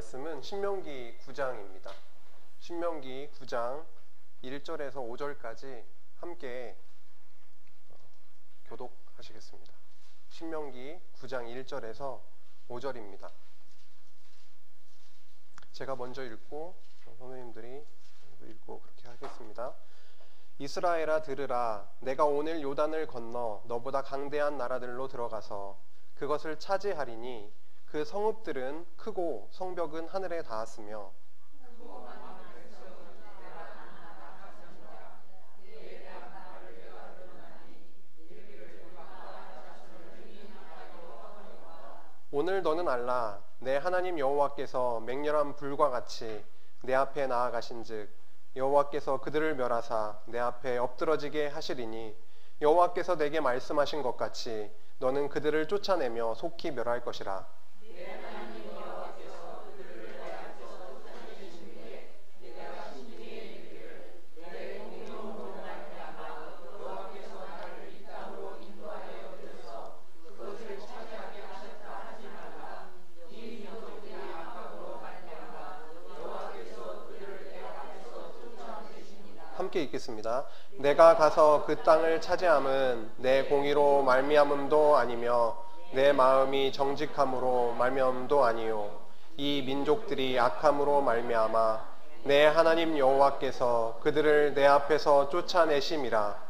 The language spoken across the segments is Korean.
말씀은 신명기 9장입니다. 신명기 9장 1절에서 5절까지 함께 교독하시겠습니다. 신명기 9장 1절에서 5절입니다. 제가 먼저 읽고 선생님들이 읽고 그렇게 하겠습니다. 이스라엘아 들으라. 내가 오늘 요단을 건너 너보다 강대한 나라들로 들어가서 그것을 차지하리니 그 성읍들은 크고 성벽은 하늘에 닿았으며 오늘 너는 알라. 내 하나님 여호와께서 맹렬한 불과 같이 내 앞에 나아가신즉 여호와께서 그들을 멸하사 내 앞에 엎드러지게 하시리니 여호와께서 내게 말씀하신 것 같이 너는 그들을 쫓아내며 속히 멸할 것이라. 함께 읽겠습니다. 내가 가서 그 땅을 차지함은 내 공의로 말미암음도 아니며 내 마음이 정직함으로 말미암음도 아니요 이 민족들이 악함으로 말미암아 내 하나님 여호와께서 그들을 내 앞에서 쫓아내심이라.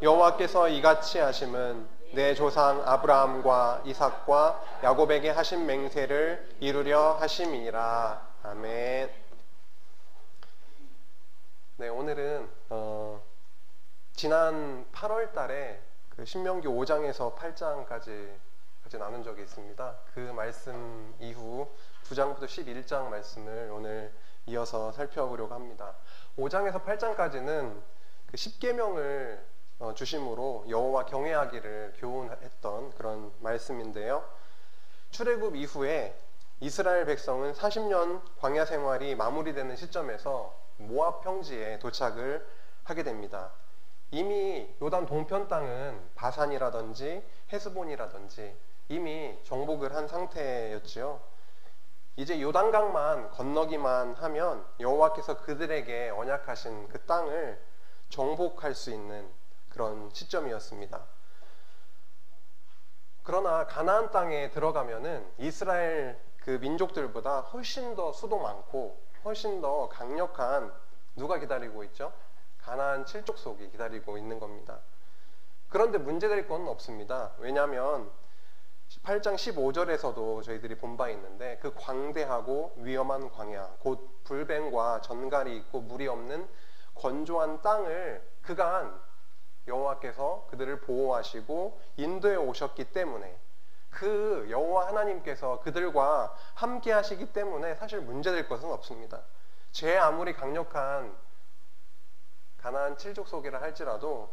여호와께서 이같이 하심은 내 조상 아브라함과 이삭과 야곱에게 하신 맹세를 이루려 하심이니라. 아멘. 네, 오늘은 지난 8월 달에 그 신명기 5장에서 8장까지 나눈 적이 있습니다. 그 말씀 이후 9장부터 11장 말씀을 오늘 이어서 살펴보려고 합니다. 5장에서 8장까지는 그 10계명을 주심으로 여호와 경외하기를 교훈했던 그런 말씀인데요. 출애굽 이후에 이스라엘 백성은 40년 광야 생활이 마무리되는 시점에서 모압 평지에 도착을 하게 됩니다. 이미 요단 동편 땅은 바산이라든지 헤스본이라든지 이미 정복을 한 상태였지요. 이제 요단강만 건너기만 하면 여호와께서 그들에게 언약하신 그 땅을 정복할 수 있는 그런 시점이었습니다. 그러나 가나안 땅에 들어가면은 이스라엘 그 민족들보다 훨씬 더 수도 많고 훨씬 더 강력한 누가 기다리고 있죠? 가나안 칠족속이 기다리고 있는 겁니다. 그런데 문제될 건 없습니다. 왜냐하면 8장 15절에서도 저희들이 본 바 있는데 그 광대하고 위험한 광야 곧 불뱀과 전갈이 있고 물이 없는 건조한 땅을 그간 여호와께서 그들을 보호하시고 인도해 오셨기 때문에 그 여호와 하나님께서 그들과 함께 하시기 때문에 사실 문제될 것은 없습니다. 죄 아무리 강력한 가나안 칠족속이라 할지라도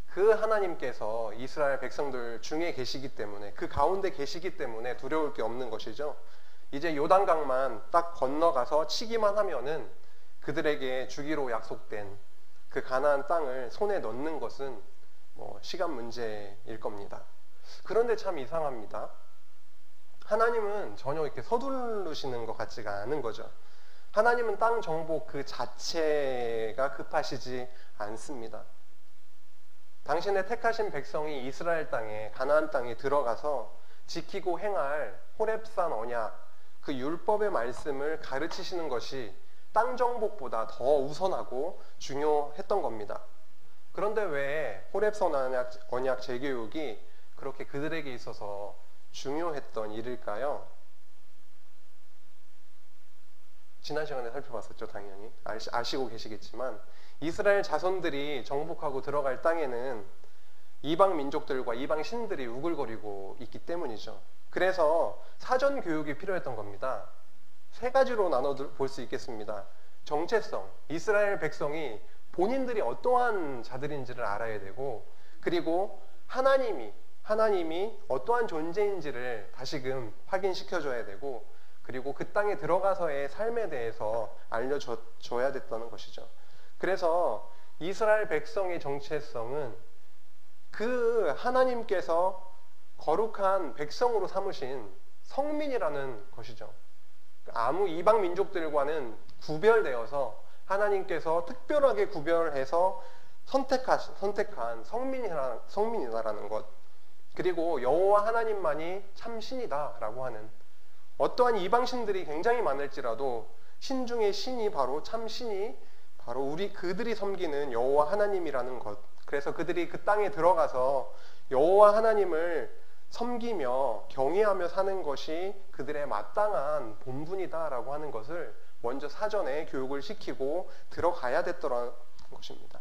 그 하나님께서 이스라엘 백성들 중에 계시기 때문에 그 가운데 계시기 때문에 두려울 게 없는 것이죠. 이제 요단강만 딱 건너가서 치기만 하면은 그들에게 주기로 약속된 그 가나안 땅을 손에 넣는 것은 시간 문제일 겁니다. 그런데 참 이상합니다. 하나님은 전혀 이렇게 서두르시는 것 같지가 않은 거죠. 하나님은 땅 정복 그 자체가 급하시지 않습니다. 당신의 택하신 백성이 이스라엘 땅에 가나안 땅에 들어가서 지키고 행할 호렙산 언약 그 율법의 말씀을 가르치시는 것이 땅 정복보다 더 우선하고 중요했던 겁니다. 그런데 왜 호렙산 언약 재교육이 그렇게 그들에게 있어서 중요했던 일일까요? 지난 시간에 살펴봤었죠. 당연히 아시고 계시겠지만 이스라엘 자손들이 정복하고 들어갈 땅에는 이방 민족들과 이방 신들이 우글거리고 있기 때문이죠. 그래서 사전 교육이 필요했던 겁니다. 세 가지로 나눠 볼 수 있겠습니다. 정체성, 이스라엘 백성이 본인들이 어떠한 자들인지를 알아야 되고, 그리고 하나님이 어떠한 존재인지를 다시금 확인시켜줘야 되고, 그리고 그 땅에 들어가서의 삶에 대해서 알려줘야 됐다는 것이죠. 그래서 이스라엘 백성의 정체성은 그 하나님께서 거룩한 백성으로 삼으신 성민이라는 것이죠. 아무 이방 민족들과는 구별되어서 하나님께서 특별하게 구별해서 선택한 성민이다라는 것, 그리고 여호와 하나님만이 참 신이다라고 하는, 어떠한 이방신들이 굉장히 많을지라도 신 중의 신이 바로 참 신이 바로 그들이 섬기는 여호와 하나님이라는 것. 그래서 그들이 그 땅에 들어가서 여호와 하나님을 섬기며 경외하며 사는 것이 그들의 마땅한 본분이다라고 하는 것을 먼저 사전에 교육을 시키고 들어가야 됐더라는 것입니다.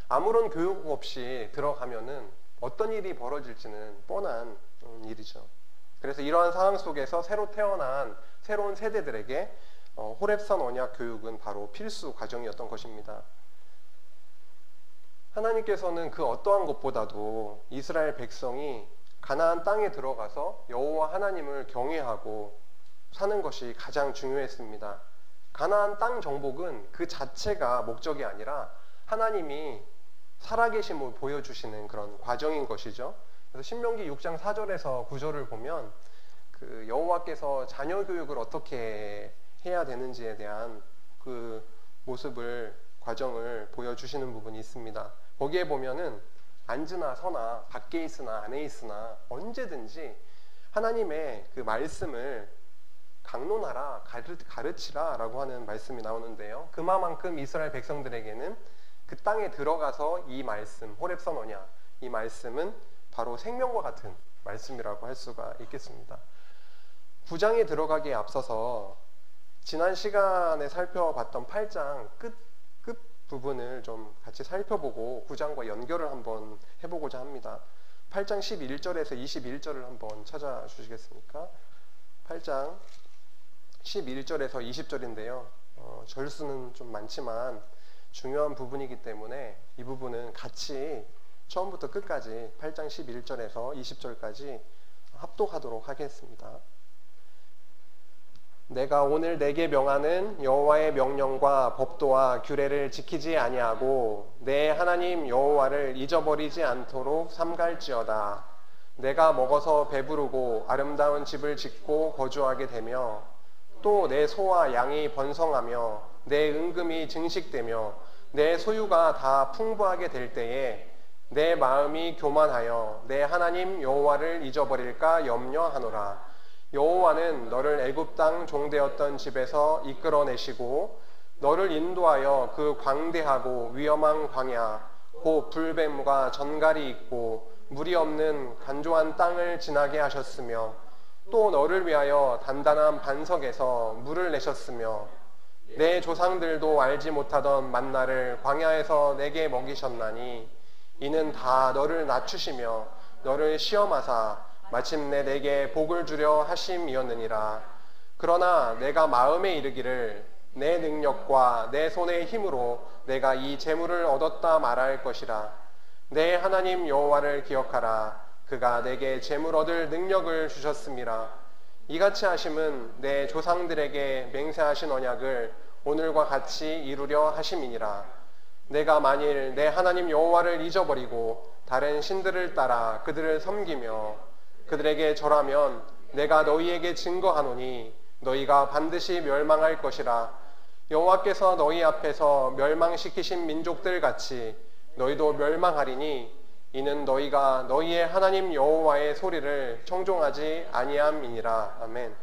아무런 교육 없이 들어가면은 어떤 일이 벌어질지는 뻔한 일이죠. 그래서 이러한 상황 속에서 새로 태어난 새로운 세대들에게 호렙산 언약 교육은 바로 필수 과정이었던 것입니다. 하나님께서는 그 어떠한 것보다도 이스라엘 백성이 가나안 땅에 들어가서 여호와 하나님을 경외하고 사는 것이 가장 중요했습니다. 가나안 땅 정복은 그 자체가 목적이 아니라 하나님이 살아계심을 보여주시는 그런 과정인 것이죠. 그래서 신명기 6장 4절에서 9절을 보면 그 여호와께서 자녀 교육을 어떻게 해야 되는지에 대한 그 과정을 보여주시는 부분이 있습니다. 거기에 보면은 앉으나 서나 밖에 있으나 안에 있으나 언제든지 하나님의 그 말씀을 강론하라, 가르치라 라고 하는 말씀이 나오는데요. 그만큼 이스라엘 백성들에게는 그 땅에 들어가서 이 말씀, 호렙산 언약, 이 말씀은 바로 생명과 같은 말씀이라고 할 수가 있겠습니다. 9장에 들어가기에 앞서서 지난 시간에 살펴봤던 8장 끝 부분을 좀 같이 살펴보고 9장과 연결을 한번 해보고자 합니다. 8장 11절에서 21절을 한번 찾아주시겠습니까? 8장 11절에서 20절인데요. 절수는 좀 많지만 중요한 부분이기 때문에 이 부분은 같이 처음부터 끝까지 8장 11절에서 20절까지 합독하도록 하겠습니다. 내가 오늘 내게 명하는 여호와의 명령과 법도와 규례를 지키지 아니하고 내 하나님 여호와를 잊어버리지 않도록 삼갈지어다. 내가 먹어서 배부르고 아름다운 집을 짓고 거주하게 되며 또 내 소와 양이 번성하며 내 은금이 증식되며 내 소유가 다 풍부하게 될 때에 내 마음이 교만하여 내 하나님 여호와를 잊어버릴까 염려하노라. 여호와는 너를 애굽 땅 종되었던 집에서 이끌어내시고 너를 인도하여 그 광대하고 위험한 광야 곧 불뱀과 전갈이 있고 물이 없는 간조한 땅을 지나게 하셨으며 또 너를 위하여 단단한 반석에서 물을 내셨으며 내 조상들도 알지 못하던 만나를 광야에서 내게 먹이셨나니 이는 다 너를 낮추시며 너를 시험하사 마침내 내게 복을 주려 하심이었느니라. 그러나 내가 마음에 이르기를 내 능력과 내 손의 힘으로 내가 이 재물을 얻었다 말할 것이라. 내 하나님 여호와를 기억하라. 그가 내게 재물 얻을 능력을 주셨음이라. 이같이 하심은 내 조상들에게 맹세하신 언약을 오늘과 같이 이루려 하심이니라. 내가 만일 내 하나님 여호와를 잊어버리고 다른 신들을 따라 그들을 섬기며 그들에게 절하면 내가 너희에게 증거하노니 너희가 반드시 멸망할 것이라. 여호와께서 너희 앞에서 멸망시키신 민족들 같이 너희도 멸망하리니 이는 너희가 너희의 하나님 여호와의 소리를 청종하지 아니함이니라. 아멘.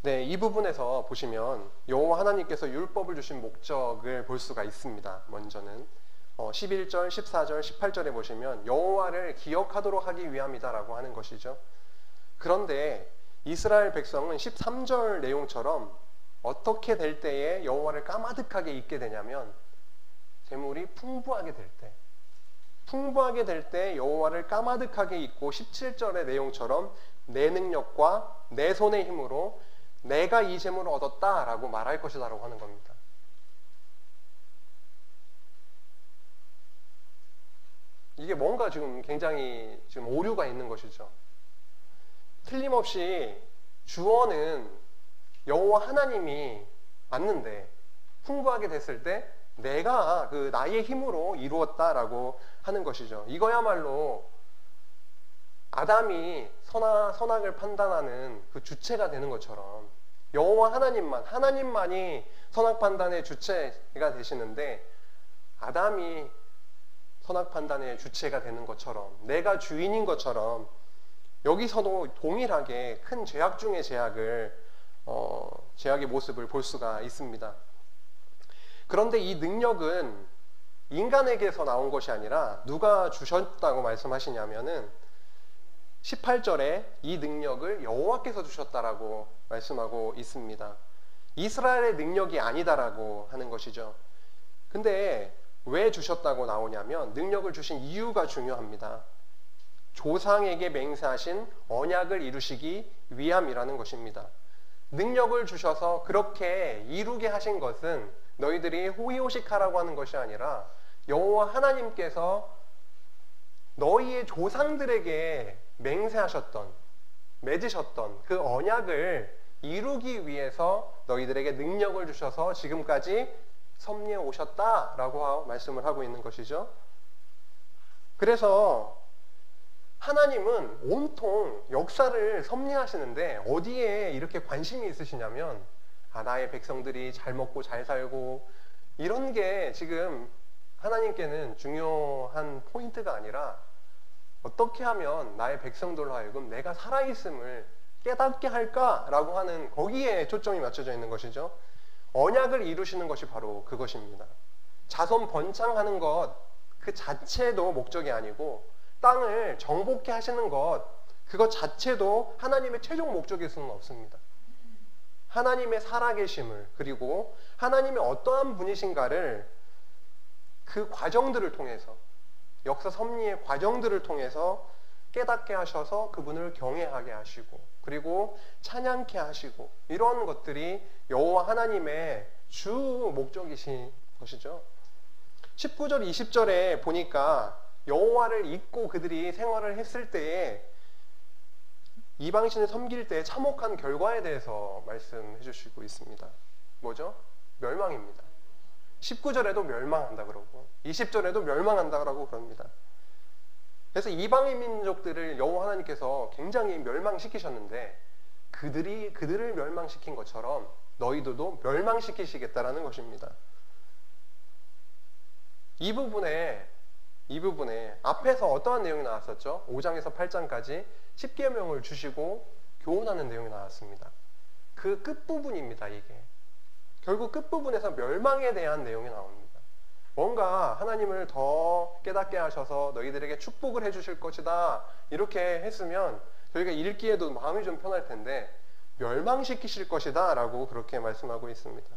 네, 이 부분에서 보시면 여호와 하나님께서 율법을 주신 목적을 볼 수가 있습니다. 먼저는 11절, 14절, 18절에 보시면 여호와를 기억하도록 하기 위함이다라고 하는 것이죠. 그런데 이스라엘 백성은 13절 내용처럼 어떻게 될 때에 여호와를 까마득하게 잊게 되냐면 재물이 풍부하게 될 때 여호와를 까마득하게 잊고 17절의 내용처럼 내 능력과 내 손의 힘으로 내가 이 재물을 얻었다라고 말할 것이다라고 하는 겁니다. 이게 뭔가 지금 굉장히 오류가 있는 것이죠. 틀림없이 주어는 여호와 하나님이 맞는데 풍부하게 됐을 때 내가 그 나의 힘으로 이루었다라고 하는 것이죠. 이거야말로 아담이 선악을 판단하는 그 주체가 되는 것처럼 여호와 하나님만이 선악 판단의 주체가 되시는데 아담이 선악 판단의 주체가 되는 것처럼 내가 주인인 것처럼 여기서도 동일하게 큰 죄악 중의 죄악의 모습을 볼 수가 있습니다. 그런데 이 능력은 인간에게서 나온 것이 아니라 누가 주셨다고 말씀하시냐면은 18절에 이 능력을 여호와께서 주셨다라고 말씀하고 있습니다. 이스라엘의 능력이 아니다라고 하는 것이죠. 근데 왜 주셨다고 나오냐면 능력을 주신 이유가 중요합니다. 조상에게 맹세하신 언약을 이루시기 위함이라는 것입니다. 능력을 주셔서 그렇게 이루게 하신 것은 너희들이 호의호식하라고 하는 것이 아니라 여호와 하나님께서 너희의 조상들에게 맺으셨던 그 언약을 이루기 위해서 너희들에게 능력을 주셔서 지금까지 섭리해 오셨다라고 말씀을 하고 있는 것이죠. 그래서 하나님은 온통 역사를 섭리하시는데 어디에 이렇게 관심이 있으시냐면 나의 백성들이 잘 먹고 잘 살고 이런 게 지금 하나님께는 중요한 포인트가 아니라 어떻게 하면 나의 백성들로 하여금 내가 살아있음을 깨닫게 할까라고 하는 거기에 초점이 맞춰져 있는 것이죠. 언약을 이루시는 것이 바로 그것입니다. 자손 번창하는 것 그 자체도 목적이 아니고 땅을 정복케 하시는 그것 자체도 하나님의 최종 목적일 수는 없습니다. 하나님의 살아계심을 그리고 하나님의 어떠한 분이신가를 그 과정들을 통해서 역사 섭리의 과정들을 통해서 깨닫게 하셔서 그분을 경외하게 하시고 그리고 찬양케 하시고 이런 것들이 여호와 하나님의 주 목적이신 것이죠. 19절 20절에 보니까 여호와를 잊고 그들이 생활을 했을 때에 이방신을 섬길 때 참혹한 결과에 대해서 말씀해 주시고 있습니다. 뭐죠? 멸망입니다. 19절에도 멸망한다 그러고 20절에도 멸망한다라고 그럽니다. 그래서 이방인 민족들을 여호와 하나님께서 굉장히 멸망시키셨는데 그들을 멸망시킨 것처럼 너희들도 멸망시키시겠다라는 것입니다. 이 부분에 앞에서 어떠한 내용이 나왔었죠? 5장에서 8장까지 10계명을 주시고 교훈하는 내용이 나왔습니다. 그 끝부분입니다. 이게 결국 끝부분에서 멸망에 대한 내용이 나옵니다. 뭔가 하나님을 더 깨닫게 하셔서 너희들에게 축복을 해주실 것이다 이렇게 했으면 저희가 읽기에도 마음이 좀 편할 텐데 멸망시키실 것이다 라고 그렇게 말씀하고 있습니다.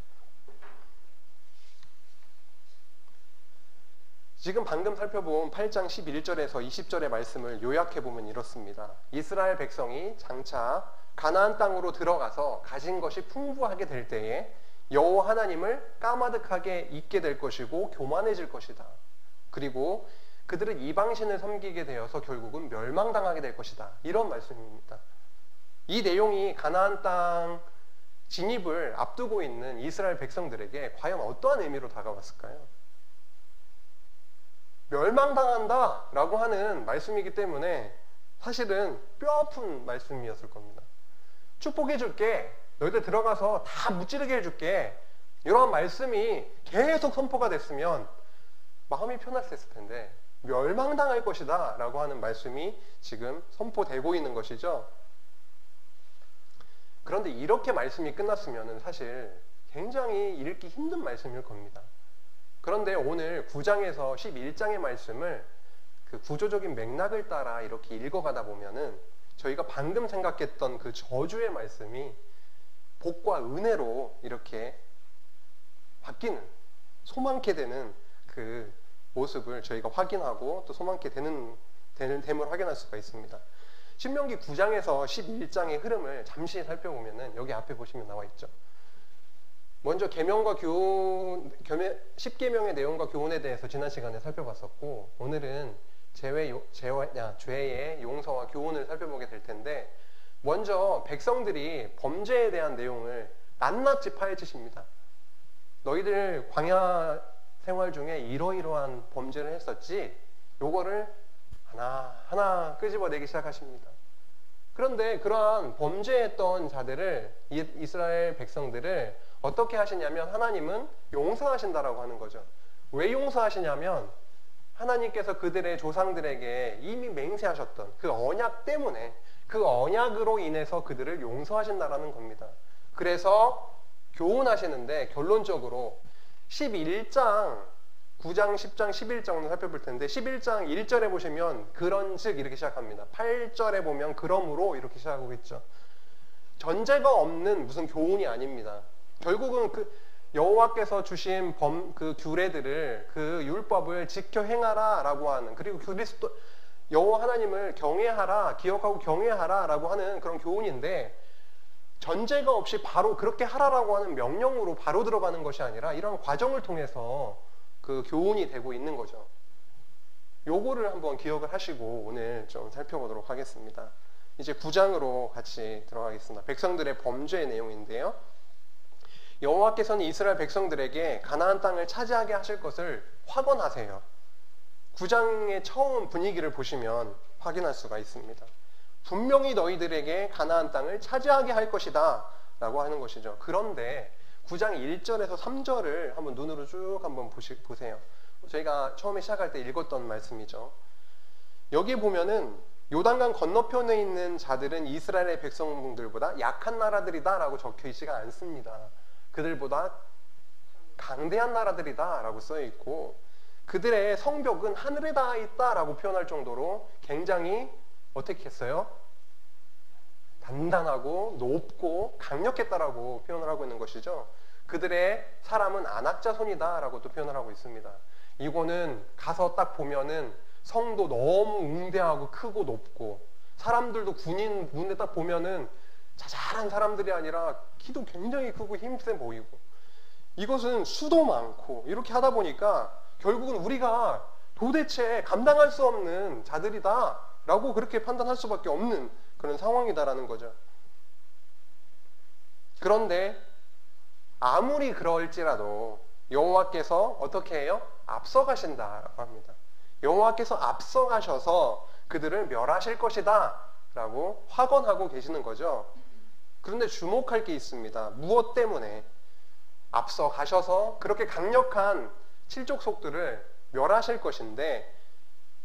지금 방금 살펴본 8장 11절에서 20절의 말씀을 요약해보면 이렇습니다. 이스라엘 백성이 장차 가나안 땅으로 들어가서 가진 것이 풍부하게 될 때에 여호와 하나님을 까마득하게 잊게 될 것이고 교만해질 것이다. 그리고 그들은 이방신을 섬기게 되어서 결국은 멸망당하게 될 것이다. 이런 말씀입니다. 이 내용이 가나안 땅 진입을 앞두고 있는 이스라엘 백성들에게 과연 어떠한 의미로 다가왔을까요? 멸망당한다 라고 하는 말씀이기 때문에 사실은 뼈아픈 말씀이었을 겁니다. 축복해 줄게, 너희들 들어가서 다 무찌르게 해줄게, 이런 말씀이 계속 선포가 됐으면 마음이 편했을 텐데 멸망당할 것이다 라고 하는 말씀이 지금 선포되고 있는 것이죠. 그런데 이렇게 말씀이 끝났으면 사실 굉장히 읽기 힘든 말씀일 겁니다. 그런데 오늘 9장에서 11장의 말씀을 그 구조적인 맥락을 따라 이렇게 읽어가다 보면은 저희가 방금 생각했던 그 저주의 말씀이 복과 은혜로 이렇게 바뀌는, 소망케 되는 그 모습을 저희가 확인하고 또 소망케 되는 됨을 확인할 수가 있습니다. 신명기 9장에서 11장의 흐름을 잠시 살펴보면은 여기 앞에 보시면 나와 있죠. 먼저 계명과 교훈, 10계명의 내용과 교훈에 대해서 지난 시간에 살펴봤었고 오늘은 죄의 용서와 교훈을 살펴보게 될 텐데 먼저 백성들이 범죄에 대한 내용을 낱낱이 파헤치십니다. 너희들 광야 생활 중에 이러이러한 범죄를 했었지, 요거를 하나하나 끄집어내기 시작하십니다. 그런데 그러한 범죄했던 자들을, 이스라엘 백성들을 어떻게 하시냐면 하나님은 용서하신다라고 하는 거죠. 왜 용서하시냐면 하나님께서 그들의 조상들에게 이미 맹세하셨던 그 언약 때문에, 그 언약으로 인해서 그들을 용서하신다라는 겁니다. 그래서 교훈하시는데 결론적으로 11장 9장, 10장, 11장을 살펴볼 텐데 11장 1절에 보시면 그런즉 이렇게 시작합니다. 8절에 보면 그러므로 이렇게 시작하고 있죠. 전제가 없는 무슨 교훈이 아닙니다. 결국은 그 여호와께서 주신 그 규례들을, 그 율법을 지켜 행하라 라고 하는, 그리고 그리스도 여호와 하나님을 경외하라, 기억하고 경외하라 라고 하는 그런 교훈인데, 전제가 없이 바로 그렇게 하라라고 하는 명령으로 바로 들어가는 것이 아니라 이런 과정을 통해서 그 교훈이 되고 있는 거죠. 요거를 한번 기억을 하시고 오늘 좀 살펴보도록 하겠습니다. 이제 9장으로 같이 들어가겠습니다. 백성들의 범죄의 내용인데요. 여호와께서는 이스라엘 백성들에게 가나안 땅을 차지하게 하실 것을 확언하세요. 9장의 처음 분위기를 보시면 확인할 수가 있습니다. 분명히 너희들에게 가나안 땅을 차지하게 할 것이다 라고 하는 것이죠. 그런데 9장 1절에서 3절을 한번 눈으로 쭉 한번 보세요. 저희가 처음에 시작할 때 읽었던 말씀이죠. 여기 보면은 요단강 건너편에 있는 자들은 이스라엘의 백성들보다 약한 나라들이다 라고 적혀 있지가 않습니다. 그들보다 강대한 나라들이다 라고 써 있고, 그들의 성벽은 하늘에 닿아 있다 라고 표현할 정도로 굉장히 어떻게 했어요? 단단하고 높고 강력했다라고 표현을 하고 있는 것이죠. 그들의 사람은 안악자손이다 라고 또 표현을 하고 있습니다. 이거는 가서 딱 보면은 성도 너무 웅대하고 크고 높고, 사람들도 군인 눈에 딱 보면은 자잘한 사람들이 아니라 키도 굉장히 크고 힘세 보이고, 이것은 수도 많고, 이렇게 하다 보니까 결국은 우리가 도대체 감당할 수 없는 자들이다 라고 그렇게 판단할 수밖에 없는 그런 상황이다라는 거죠. 그런데 아무리 그럴지라도 여호와께서 어떻게 해요? 앞서가신다라고 합니다. 여호와께서 앞서가셔서 그들을 멸하실 것이다 라고 확언하고 계시는 거죠. 그런데 주목할 게 있습니다. 무엇 때문에 앞서가셔서 그렇게 강력한 칠족속들을 멸하실 것인데,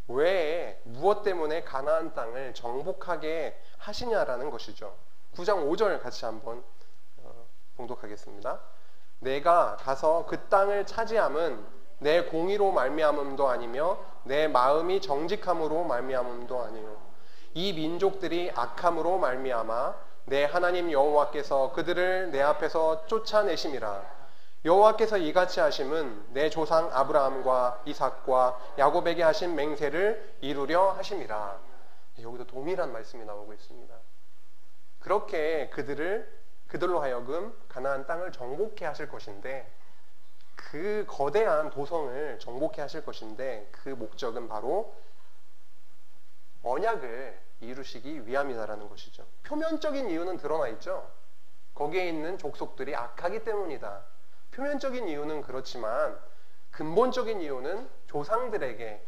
왜, 무엇 때문에 가나안 땅을 정복하게 하시냐라는 것이죠. 9장 5절 같이 한번 봉독하겠습니다. 내가 가서 그 땅을 차지함은 내 공의로 말미암음도 아니며 내 마음이 정직함으로 말미암음도 아니요, 이 민족들이 악함으로 말미암아 내 하나님 여호와께서 그들을 내 앞에서 쫓아내심이라. 여호와께서 이같이 하심은 내 조상 아브라함과 이삭과 야곱에게 하신 맹세를 이루려 하심이라. 여기도 동일한 말씀이 나오고 있습니다. 그렇게 그들로 하여금 가나안 땅을 정복해 하실 것인데, 그 거대한 도성을 정복해 하실 것인데, 그 목적은 바로 언약을 이루시기 위함이다라는 것이죠. 표면적인 이유는 드러나 있죠. 거기에 있는 족속들이 악하기 때문이다. 표면적인 이유는 그렇지만 근본적인 이유는 조상들에게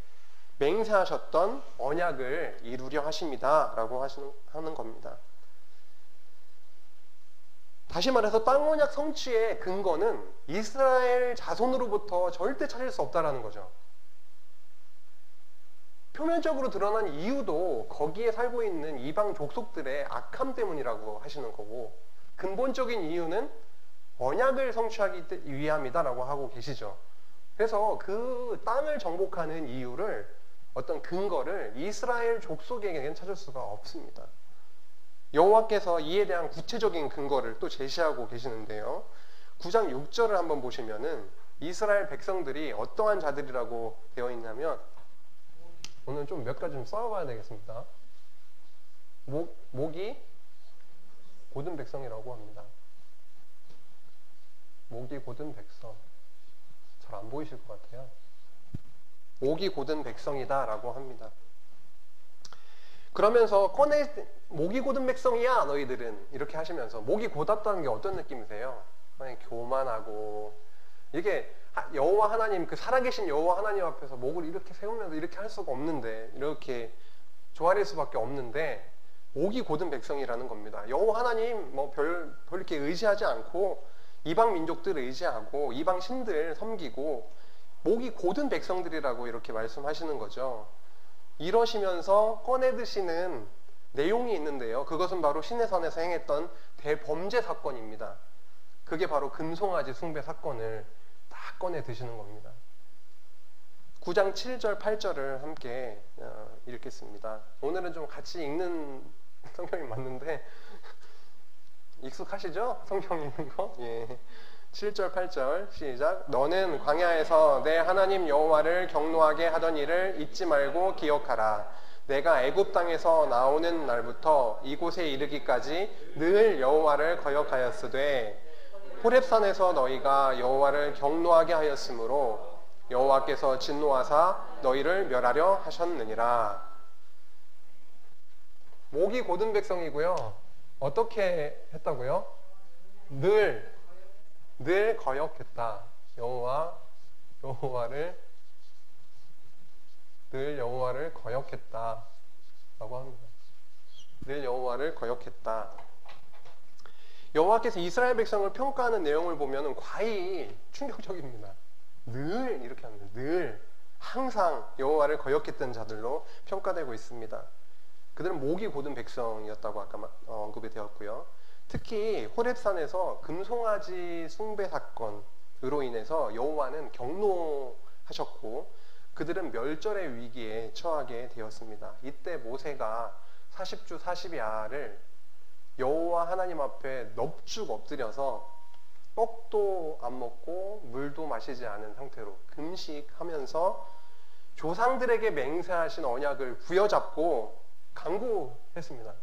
맹세하셨던 언약을 이루려 하십니다 라고 하는 겁니다. 다시 말해서 땅 언약 성취의 근거는 이스라엘 자손으로부터 절대 찾을 수 없다라는 거죠. 표면적으로 드러난 이유도 거기에 살고 있는 이방 족속들의 악함 때문이라고 하시는 거고, 근본적인 이유는 언약을 성취하기 위함이다라고 하고 계시죠. 그래서 그 땅을 정복하는 이유를, 어떤 근거를 이스라엘 족속에게는 찾을 수가 없습니다. 여호와께서 이에 대한 구체적인 근거를 또 제시하고 계시는데요. 9장 6절을 한번 보시면은 이스라엘 백성들이 어떠한 자들이라고 되어 있냐면, 오늘 좀 몇 가지 좀 써봐야 되겠습니다. 목이 곧은 백성이라고 합니다. 목이 곧은 백성. 잘 안 보이실 것 같아요. 목이 곧은 백성이다 라고 합니다. 그러면서 목이 곧은 백성이야 너희들은, 이렇게 하시면서 목이 곧았다는 게 어떤 느낌이세요? 그냥 교만하고 이게 여호와 하나님, 그 살아계신 여호와 하나님 앞에서 목을 이렇게 세우면서 이렇게 할 수가 없는데, 이렇게 조아릴 수밖에 없는데 목이 곧은 백성이라는 겁니다. 여호와 하나님 뭐 별 이렇게 의지하지 않고 이방 민족들 의지하고 이방 신들 섬기고 목이 곧은 백성들이라고 이렇게 말씀하시는 거죠. 이러시면서 꺼내 드시는 내용이 있는데요. 그것은 바로 시내산에서 행했던 대범죄 사건입니다. 그게 바로 금송아지 숭배 사건을 딱 꺼내 드시는 겁니다. 9장 7절 8절을 함께 읽겠습니다. 오늘은 좀 같이 읽는 성경이 맞는데 익숙하시죠? 성경 읽는 거? 예. 7절 8절 시작. 너는 광야에서 내 하나님 여호와를 경노하게 하던 일을 잊지 말고 기억하라. 내가 애굽 땅에서 나오는 날부터 이곳에 이르기까지 늘 여호와를 거역하였으되 호렙산에서 너희가 여호와를 경노하게 하였으므로 여호와께서 진노하사 너희를 멸하려 하셨느니라. 목이 곧은 백성이고요. 어떻게 했다고요? 늘 거역했다. 여호와를 늘 여호와를 거역했다 라고 합니다. 늘 여호와를 거역했다. 여호와께서 이스라엘 백성을 평가하는 내용을 보면 과히 충격적입니다. 늘 이렇게 합니다. 늘 항상 여호와를 거역했던 자들로 평가되고 있습니다. 그들은 목이 곧은 백성이었다고 아까 언급이 되었고요. 특히 호렙산에서 금송아지 숭배 사건으로 인해서 여호와는 경노하셨고 그들은 멸절의 위기에 처하게 되었습니다. 이때 모세가 40주 40야를 여호와 하나님 앞에 넙죽 엎드려서 떡도 안 먹고 물도 마시지 않은 상태로 금식하면서 조상들에게 맹세하신 언약을 부여잡고 간구했습니다.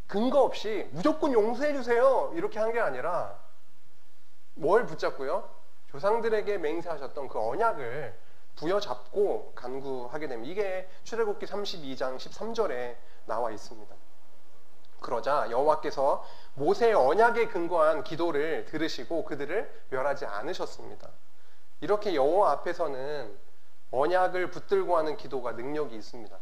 근거 없이 무조건 용서해 주세요 이렇게 한 게 아니라 뭘 붙잡고요? 조상들에게 맹세하셨던 그 언약을 부여잡고 간구하게 됩니다. 이게 출애굽기 32장 13절에 나와 있습니다. 그러자 여호와께서 모세의 언약에 근거한 기도를 들으시고 그들을 멸하지 않으셨습니다. 이렇게 여호와 앞에서는 언약을 붙들고 하는 기도가 능력이 있습니다.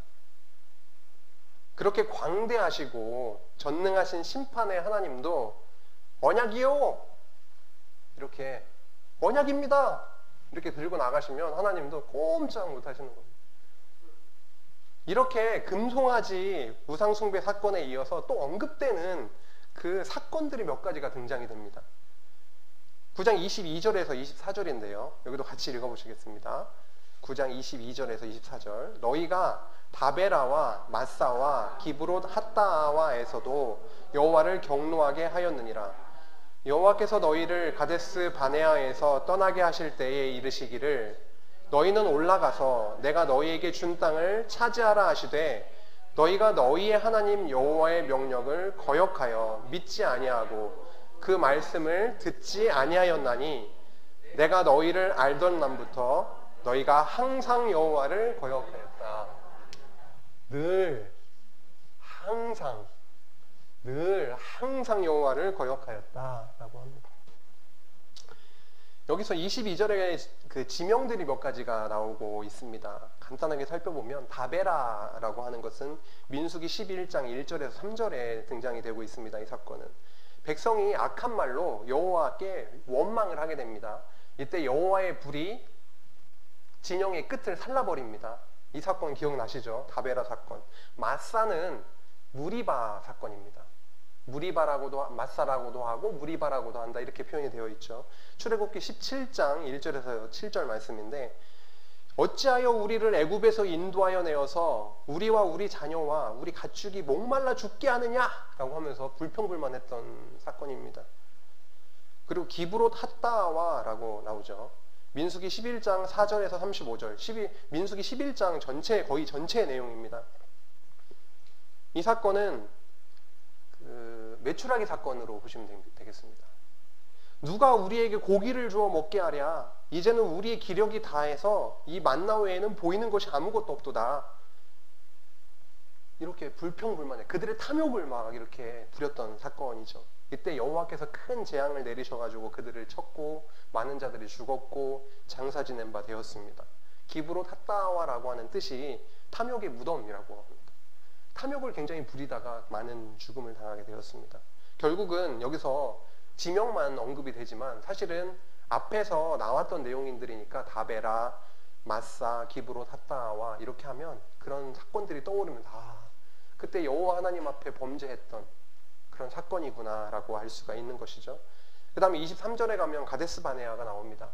그렇게 광대하시고 전능하신 심판의 하나님도 언약이요! 이렇게 언약입니다! 이렇게 들고 나가시면 하나님도 꼼짝 못 하시는 겁니다. 이렇게 금송아지 우상숭배 사건에 이어서 또 언급되는 그 사건들이 몇 가지가 등장이 됩니다. 9장 22절에서 24절인데요. 여기도 같이 읽어보시겠습니다. 9장 22절에서 24절. 너희가 다베라와 마사와 기브롯 핫다와에서도 여호와를 경노하게 하였느니라. 여호와께서 너희를 가데스 바네아에서 떠나게 하실 때에 이르시기를 너희는 올라가서 내가 너희에게 준 땅을 차지하라 하시되 너희가 너희의 하나님 여호와의 명령을 거역하여 믿지 아니하고 그 말씀을 듣지 아니하였나니 내가 너희를 알던 날부터 너희가 항상 여호와를 거역하였다. 늘 항상 여호와를 거역하였다 라고 합니다. 여기서 22절에 그 지명들이 몇 가지가 나오고 있습니다. 간단하게 살펴보면 다베라라고 하는 것은 민수기 11장 1절에서 3절에 등장이 되고 있습니다. 이 사건은 백성이 악한 말로 여호와께 원망을 하게 됩니다. 이때 여호와의 불이 진영의 끝을 살라버립니다. 이 사건 기억나시죠? 다베라 사건. 마사는 무리바 사건입니다. 무리바라고도 마사라고도 하고 무리바라고도 한다 이렇게 표현이 되어 있죠. 출애굽기 17장 1절에서 7절 말씀인데 어찌하여 우리를 애굽에서 인도하여 내어서 우리와 우리 자녀와 우리 가축이 목말라 죽게 하느냐라고 하면서 불평불만했던 사건입니다. 그리고 기브롯 핫다와라고 나오죠. 민수기 11장 4절에서 35절 민수기 11장 거의 전체의 내용입니다. 이 사건은 메추라기 사건으로 보시면 되겠습니다. 누가 우리에게 고기를 주어 먹게 하랴. 이제는 우리의 기력이 다해서 이 만나 외에는 보이는 것이 아무것도 없도다. 이렇게 불평불만해. 그들의 탐욕을 막 이렇게 부렸던 사건이죠. 이때 여호와께서 큰 재앙을 내리셔가지고 그들을 쳤고 많은 자들이 죽었고 장사 지낸 바 되었습니다. 기브롯 핫다와라고 하는 뜻이 탐욕의 무덤이라고 합니다. 탐욕을 굉장히 부리다가 많은 죽음을 당하게 되었습니다. 결국은 여기서 지명만 언급이 되지만 사실은 앞에서 나왔던 내용인들이니까 다베라, 마사, 기브롯 핫다와 이렇게 하면 그런 사건들이 떠오르면서 그때 여호와 하나님 앞에 범죄했던 그런 사건이구나 라고 알 수가 있는 것이죠. 그 다음에 23절에 가면 가데스 바네아가 나옵니다.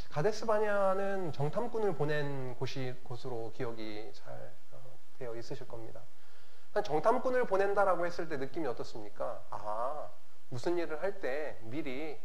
가데스 바네아는 정탐꾼을 보낸 곳으로 기억이 잘 되어 있으실 겁니다. 정탐꾼을 보낸다라고 했을 때 느낌이 어떻습니까? 무슨 일을 할 때 미리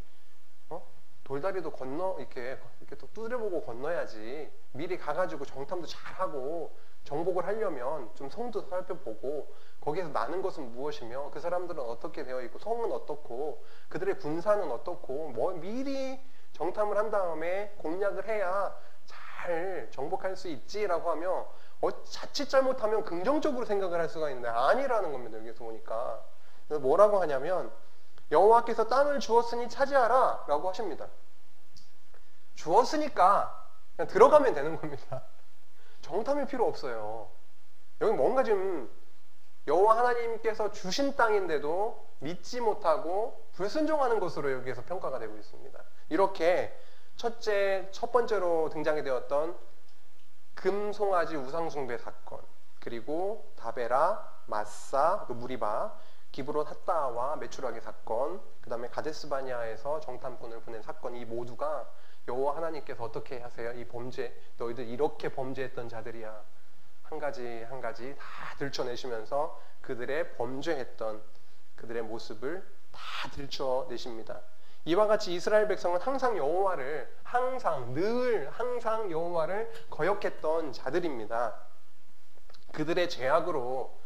돌다리도 이렇게 또 두드려보고 건너야지. 미리 가가지고 정탐도 잘하고 정복을 하려면 좀 성도 살펴보고 거기에서 나는 것은 무엇이며 그 사람들은 어떻게 되어 있고 성은 어떻고 그들의 군사는 어떻고 미리 정탐을 한 다음에 공략을 해야 잘 정복할 수 있지라고 하며 자칫 잘못하면 긍정적으로 생각을 할 수가 있는데 아니라는 겁니다. 여기서 보니까. 그래서 뭐라고 하냐면 여호와께서 땅을 주었으니 차지하라 라고 하십니다. 주었으니까 그냥 들어가면 되는 겁니다. 정탐이 필요 없어요. 여기 뭔가 지금 여호와 하나님께서 주신 땅인데도 믿지 못하고 불순종하는 것으로 여기에서 평가가 되고 있습니다. 이렇게 첫 번째로 등장이 되었던 금송아지 우상숭배 사건, 그리고 다베라, 마사, 무리바, 기브롯 핫다와 메추라기 사건, 그 다음에 가데스 바네아에서 정탐꾼을 보낸 사건, 이 모두가 여호와 하나님께서 어떻게 하세요? 이 범죄, 너희들 이렇게 범죄했던 자들이야. 한 가지 한 가지 다 들춰내시면서 그들의 범죄했던 그들의 모습을 다 들춰내십니다. 이와 같이 이스라엘 백성은 항상 늘 여호와를 거역했던 자들입니다. 그들의 죄악으로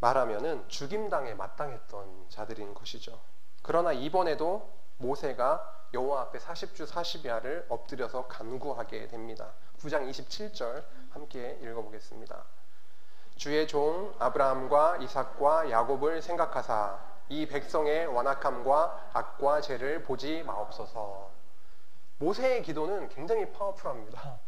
말하면은 죽임당에 마땅했던 자들인 것이죠. 그러나 이번에도 모세가 여호와 앞에 40주 40야를 엎드려서 간구하게 됩니다. 9장 27절 함께 읽어보겠습니다. 주의 종 아브라함과 이삭과 야곱을 생각하사 이 백성의 완악함과 악과 죄를 보지 마옵소서. 모세의 기도는 굉장히 파워풀합니다.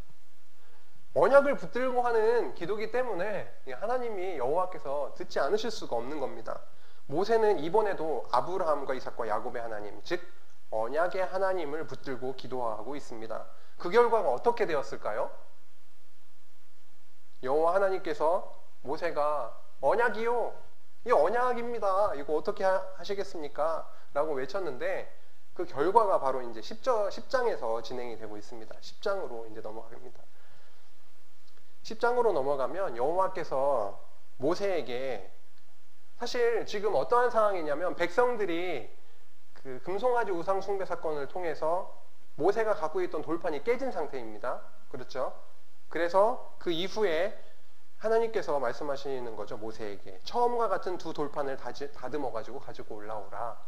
언약을 붙들고 하는 기도기 때문에 하나님이 여호와께서 듣지 않으실 수가 없는 겁니다. 모세는 이번에도 아브라함과 이삭과 야곱의 하나님, 즉 언약의 하나님을 붙들고 기도하고 있습니다. 그 결과가 어떻게 되었을까요? 여호와 하나님께서 모세가 언약이요, 이 언약입니다. 이거 어떻게 하시겠습니까? 라고 외쳤는데 그 결과가 바로 이제 10장에서 진행이 되고 있습니다. 10장으로 이제 넘어갑니다. 10장으로 넘어가면 여호와께서 모세에게, 사실 지금 어떠한 상황이냐면 백성들이 그 금송아지 우상 숭배 사건을 통해서 모세가 갖고 있던 돌판이 깨진 상태입니다. 그렇죠? 그래서 그 이후에 하나님께서 말씀하시는 거죠. 모세에게 처음과 같은 두 돌판을 다듬어 가지고 올라오라.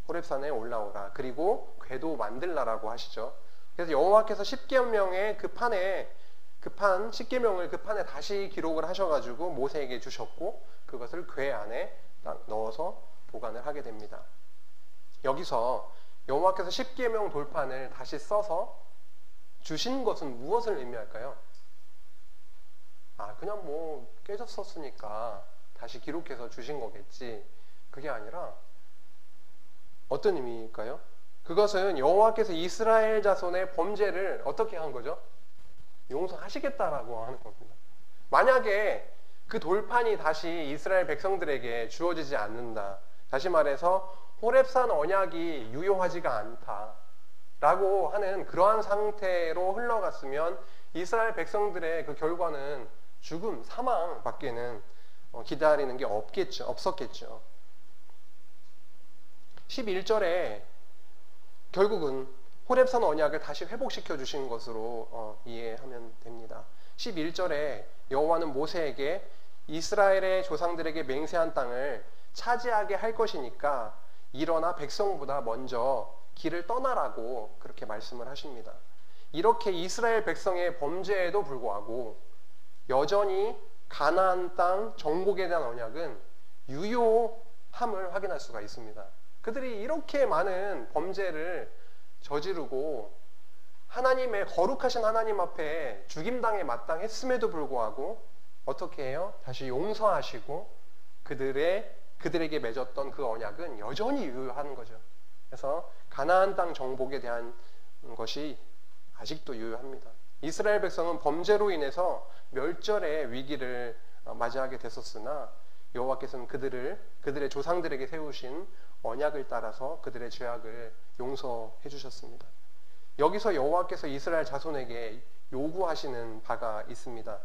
호렙산에 올라오라. 그리고 궤도 만들라라고 하시죠. 그래서 여호와께서 십계명의 그 판을 그 판에 다시 기록을 하셔가지고 모세에게 주셨고 그것을 궤 안에 넣어서 보관을 하게 됩니다. 여기서 여호와께서 십계명 돌판을 다시 써서 주신 것은 무엇을 의미할까요? 그냥 뭐 깨졌었으니까 다시 기록해서 주신 거겠지. 그게 아니라 어떤 의미일까요? 그것은 여호와께서 이스라엘 자손의 범죄를 어떻게 한 거죠? 용서하시겠다라고 하는 겁니다. 만약에 그 돌판이 다시 이스라엘 백성들에게 주어지지 않는다, 다시 말해서 호렙산 언약이 유효하지가 않다라고 하는 그러한 상태로 흘러갔으면 이스라엘 백성들의 그 결과는 죽음, 사망밖에는 기다리는 게 없었겠죠. 11절에 결국은 호렙산 언약을 다시 회복시켜 주신 것으로 이해하면 됩니다. 11절에 여호와는 모세에게 이스라엘의 조상들에게 맹세한 땅을 차지하게 할 것이니까 일어나 백성보다 먼저 길을 떠나라고 그렇게 말씀을 하십니다. 이렇게 이스라엘 백성의 범죄에도 불구하고 여전히 가나안 땅 정복에 대한 언약은 함을 확인할 수가 있습니다. 그들이 이렇게 많은 범죄를 저지르고 하나님의 거룩하신 하나님 앞에 죽임당에 마땅했음에도 불구하고 어떻게 해요? 다시 용서하시고 그들에게 맺었던 그 언약은 여전히 유효한 거죠. 그래서 가나안 땅 정복에 대한 것이 아직도 유효합니다. 이스라엘 백성은 범죄로 인해서 멸절의 위기를 맞이하게 됐었으나 여호와께서는 그들의 조상들에게 세우신 언약을 따라서 그들의 죄악을 용서해 주셨습니다. 여기서 여호와께서 이스라엘 자손에게 요구하시는 바가 있습니다.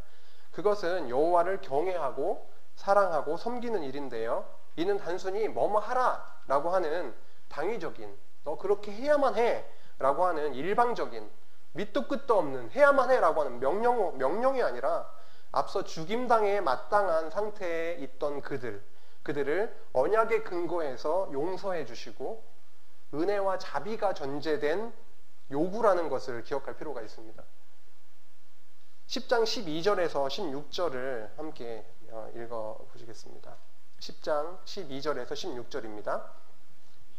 그것은 여호와를 경외하고 사랑하고 섬기는 일인데요. 이는 단순히 뭐뭐 하라 라고 하는 당위적인 너 그렇게 해야만 해 라고 하는 일방적인 밑도 끝도 없는 해야만 해 라고 하는 명령이 아니라 앞서 죽임당에 마땅한 상태에 있던 그들을 언약의 근거에서 용서해 주시고 은혜와 자비가 전제된 요구라는 것을 기억할 필요가 있습니다. 10장 12절에서 16절을 함께 읽어보시겠습니다. 10장 12절에서 16절입니다.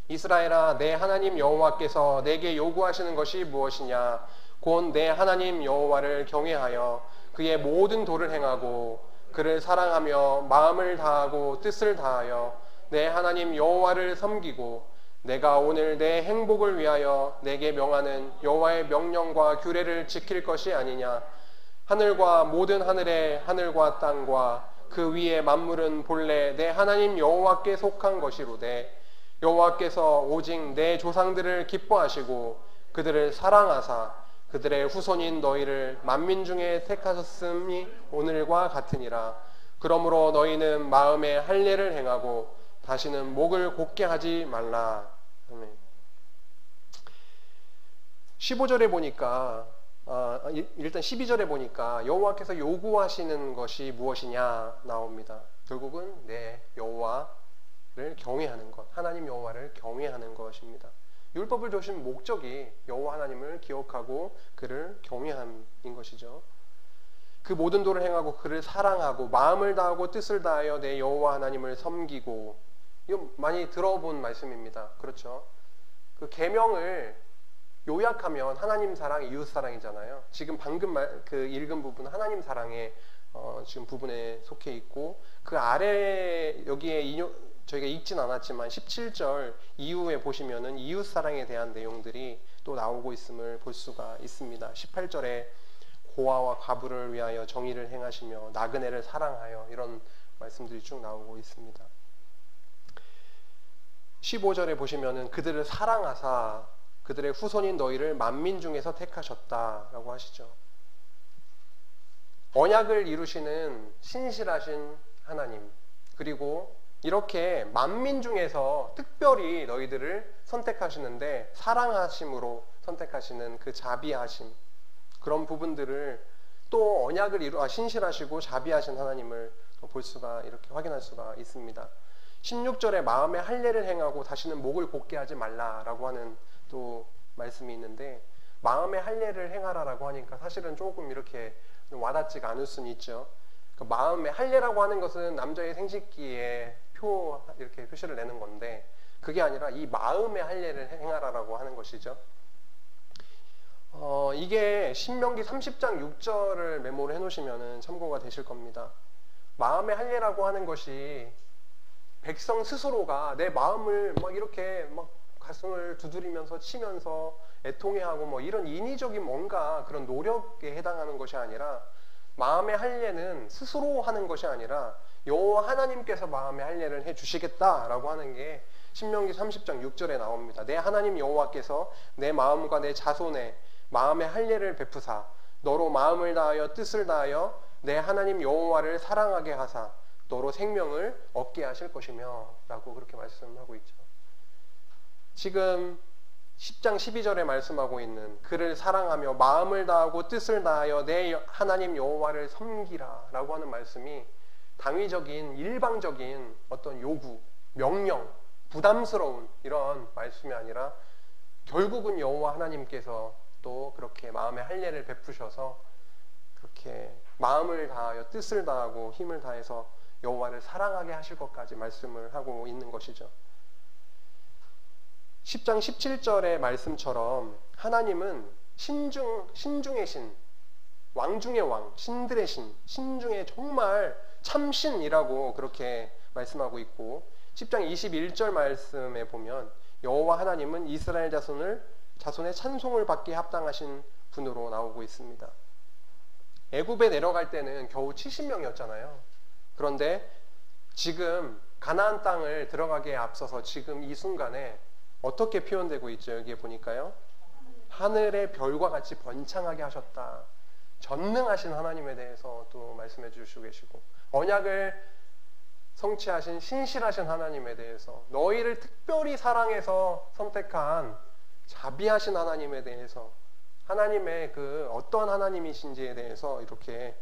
이스라엘아, 내 하나님 여호와께서 내게 요구하시는 것이 무엇이냐? 곧 내 하나님 여호와를 경외하여 그의 모든 도를 행하고 그를 사랑하며 마음을 다하고 뜻을 다하여 내 하나님 여호와를 섬기고 내가 오늘 내 행복을 위하여 내게 명하는 여호와의 명령과 규례를 지킬 것이 아니냐? 하늘과 모든 하늘의 하늘과 땅과 그 위의 만물은 본래 내 하나님 여호와께 속한 것이로되 여호와께서 오직 내 조상들을 기뻐하시고 그들을 사랑하사 그들의 후손인 너희를 만민 중에 택하셨음이 오늘과 같으니라. 그러므로 너희는 마음에 할례를 행하고 다시는 목을 곧게 하지 말라. 아멘. 15절에 보니까 일단 12절에 보니까 여호와께서 요구하시는 것이 무엇이냐 나옵니다. 결국은 내 여호와를 경외하는 것, 하나님 여호와를 경외하는 것입니다. 율법을 주신 목적이 여호와 하나님을 기억하고 그를 경외함인 것이죠. 그 모든 도를 행하고 그를 사랑하고 마음을 다하고 뜻을 다하여 내 여호와 하나님을 섬기고, 이거 많이 들어본 말씀입니다. 그렇죠? 그 계명을 요약하면 하나님 사랑, 이웃 사랑이잖아요. 지금 방금 그 읽은 부분은 하나님 사랑의 지금 부분에 속해 있고, 그 아래 여기에 저희가 읽진 않았지만 17절 이후에 보시면은 이웃 사랑에 대한 내용들이 또 나오고 있음을 볼 수가 있습니다. 18절에 고아와 과부를 위하여 정의를 행하시며 나그네를 사랑하여, 이런 말씀들이 쭉 나오고 있습니다. 15절에 보시면은 그들을 사랑하사 그들의 후손인 너희를 만민 중에서 택하셨다라고 하시죠. 언약을 이루시는 신실하신 하나님, 그리고 이렇게 만민 중에서 특별히 너희들을 선택하시는데 사랑하심으로 선택하시는 그 자비하심, 그런 부분들을 또 언약을 신실하시고 자비하신 하나님을 볼 수가, 이렇게 확인할 수가 있습니다. 16절에 마음에 할례를 행하고 다시는 목을 곧게 하지 말라라고 하는 또 말씀이 있는데, 마음에 할례를 행하라라고 하니까 사실은 조금 이렇게 와닿지가 않을 수는 있죠. 그 마음에 할례라고 하는 것은 남자의 생식기에 이렇게 표시를 내는 건데, 그게 아니라 이 마음의 할례를 행하라라고 하는 것이죠. 이게 신명기 30장 6절을 메모를 해놓으시면 참고가 되실 겁니다. 마음의 할례라고 하는 것이 백성 스스로가 내 마음을 막 이렇게 막 가슴을 두드리면서 치면서 애통해하고 뭐 이런 인위적인 뭔가 그런 노력에 해당하는 것이 아니라, 마음의 할례는 스스로 하는 것이 아니라 여호와 하나님께서 마음의 할례를 해주시겠다라고 하는 게 신명기 30장 6절에 나옵니다. 내 하나님 여호와께서 내 마음과 내 자손의 마음의 할례를 베푸사 너로 마음을 다하여 뜻을 다하여 내 하나님 여호와를 사랑하게 하사 너로 생명을 얻게 하실 것이며 라고 그렇게 말씀하고 있죠. 지금 10장 12절에 말씀하고 있는 그를 사랑하며 마음을 다하고 뜻을 다하여 내 하나님 여호와를 섬기라 라고 하는 말씀이 당위적인 일방적인 어떤 요구, 명령, 부담스러운 이런 말씀이 아니라, 결국은 여호와 하나님께서 또 그렇게 마음의 할례를 베푸셔서 그렇게 마음을 다하여 뜻을 다하고 힘을 다해서 여호와를 사랑하게 하실 것까지 말씀을 하고 있는 것이죠. 10장 17절의 말씀처럼 하나님은 신중의 신, 왕 중의 왕, 신들의 신, 신 중에 정말 참신이라고 그렇게 말씀하고 있고, 10장 21절 말씀에 보면 여호와 하나님은 이스라엘 자손의 찬송을 받기에 합당하신 분으로 나오고 있습니다. 애굽에 내려갈 때는 겨우 70명이었잖아요. 그런데 지금 가나안 땅을 들어가기에 앞서서 지금 이 순간에 어떻게 표현되고 있죠? 여기에 보니까요. 하늘의 별과 같이 번창하게 하셨다. 전능하신 하나님에 대해서 또 말씀해 주시고 계시고, 언약을 성취하신 신실하신 하나님에 대해서, 너희를 특별히 사랑해서 선택한 자비하신 하나님에 대해서, 하나님의 그 어떠한 하나님이신지에 대해서 이렇게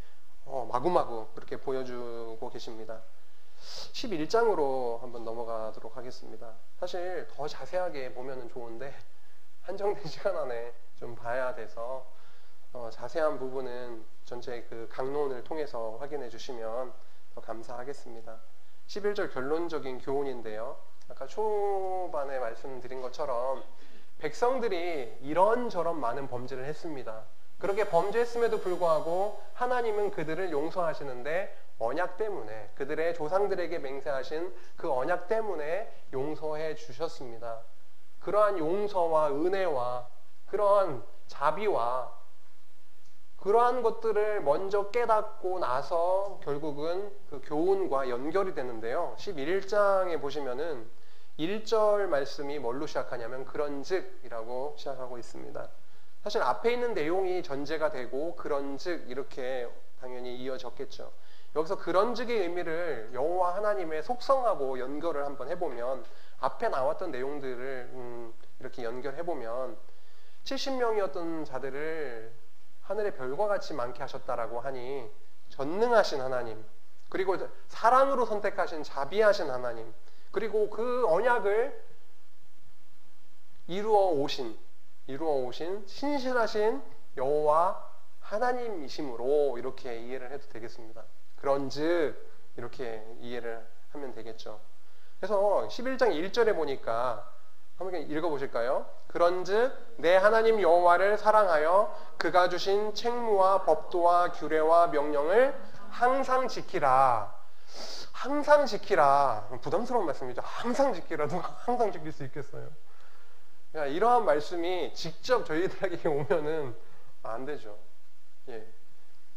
마구마구 그렇게 보여주고 계십니다. 11장으로 한번 넘어가도록 하겠습니다. 사실 더 자세하게 보면 좋은데 한정된 시간 안에 좀 봐야 돼서 자세한 부분은 전체 그 강론을 통해서 확인해 주시면 더 감사하겠습니다. 11절 결론적인 교훈인데요. 아까 초반에 말씀드린 것처럼 백성들이 이런저런 많은 범죄를 했습니다. 그렇게 범죄했음에도 불구하고 하나님은 그들을 용서하시는데, 언약 때문에, 그들의 조상들에게 맹세하신 그 언약 때문에 용서해 주셨습니다. 그러한 용서와 은혜와 그러한 자비와 그러한 것들을 먼저 깨닫고 나서 결국은 그 교훈과 연결이 되는데요. 11장에 보시면은 1절 말씀이 뭘로 시작하냐면 그런즉이라고 시작하고 있습니다. 사실 앞에 있는 내용이 전제가 되고 그런즉 이렇게 당연히 이어졌겠죠. 여기서 그런즉의 의미를 여호와 하나님의 속성하고 연결을 한번 해보면, 앞에 나왔던 내용들을 이렇게 연결해보면 70명이었던 자들을 하늘의 별과 같이 많게 하셨다라고 하니 전능하신 하나님, 그리고 사랑으로 선택하신 자비하신 하나님, 그리고 그 언약을 이루어 오신 신실하신 여호와 하나님이심으로 이렇게 이해를 해도 되겠습니다. 그런즉 이렇게 이해를 하면 되겠죠. 그래서 11장 1절에 보니까 한번 읽어보실까요? 그런즉 내 하나님 여호와를 사랑하여 그가 주신 책무와 법도와 규례와 명령을 항상 지키라. 항상 지키라. 부담스러운 말씀이죠. 항상 지키라. 누가 항상 지킬 수 있겠어요? 그러니까 이러한 말씀이 직접 저희들에게 오면은 안 되죠. 예.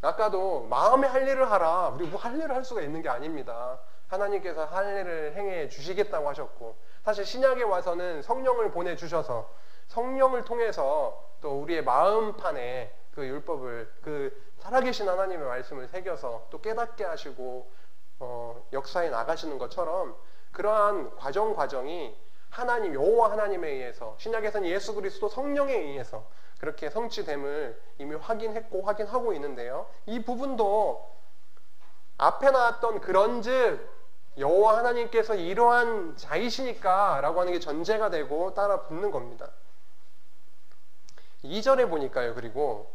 아까도 마음에 할 일을 하라. 우리 뭐 할 일을 할 수가 있는 게 아닙니다. 하나님께서 할 일을 행해 주시겠다고 하셨고, 사실 신약에 와서는 성령을 보내주셔서 성령을 통해서 또 우리의 마음판에 그 율법을, 그 살아계신 하나님의 말씀을 새겨서 또 깨닫게 하시고 역사에 나가시는 것처럼, 그러한 과정이 하나님, 여호와 하나님에 의해서, 신약에서는 예수 그리스도 성령에 의해서 그렇게 성취됨을 이미 확인했고 확인하고 있는데요. 이 부분도 앞에 나왔던 그런즉 여호와 하나님께서 이러한 자이시니까 라고 하는 게 전제가 되고 따라 붙는 겁니다. 2절에 보니까요. 그리고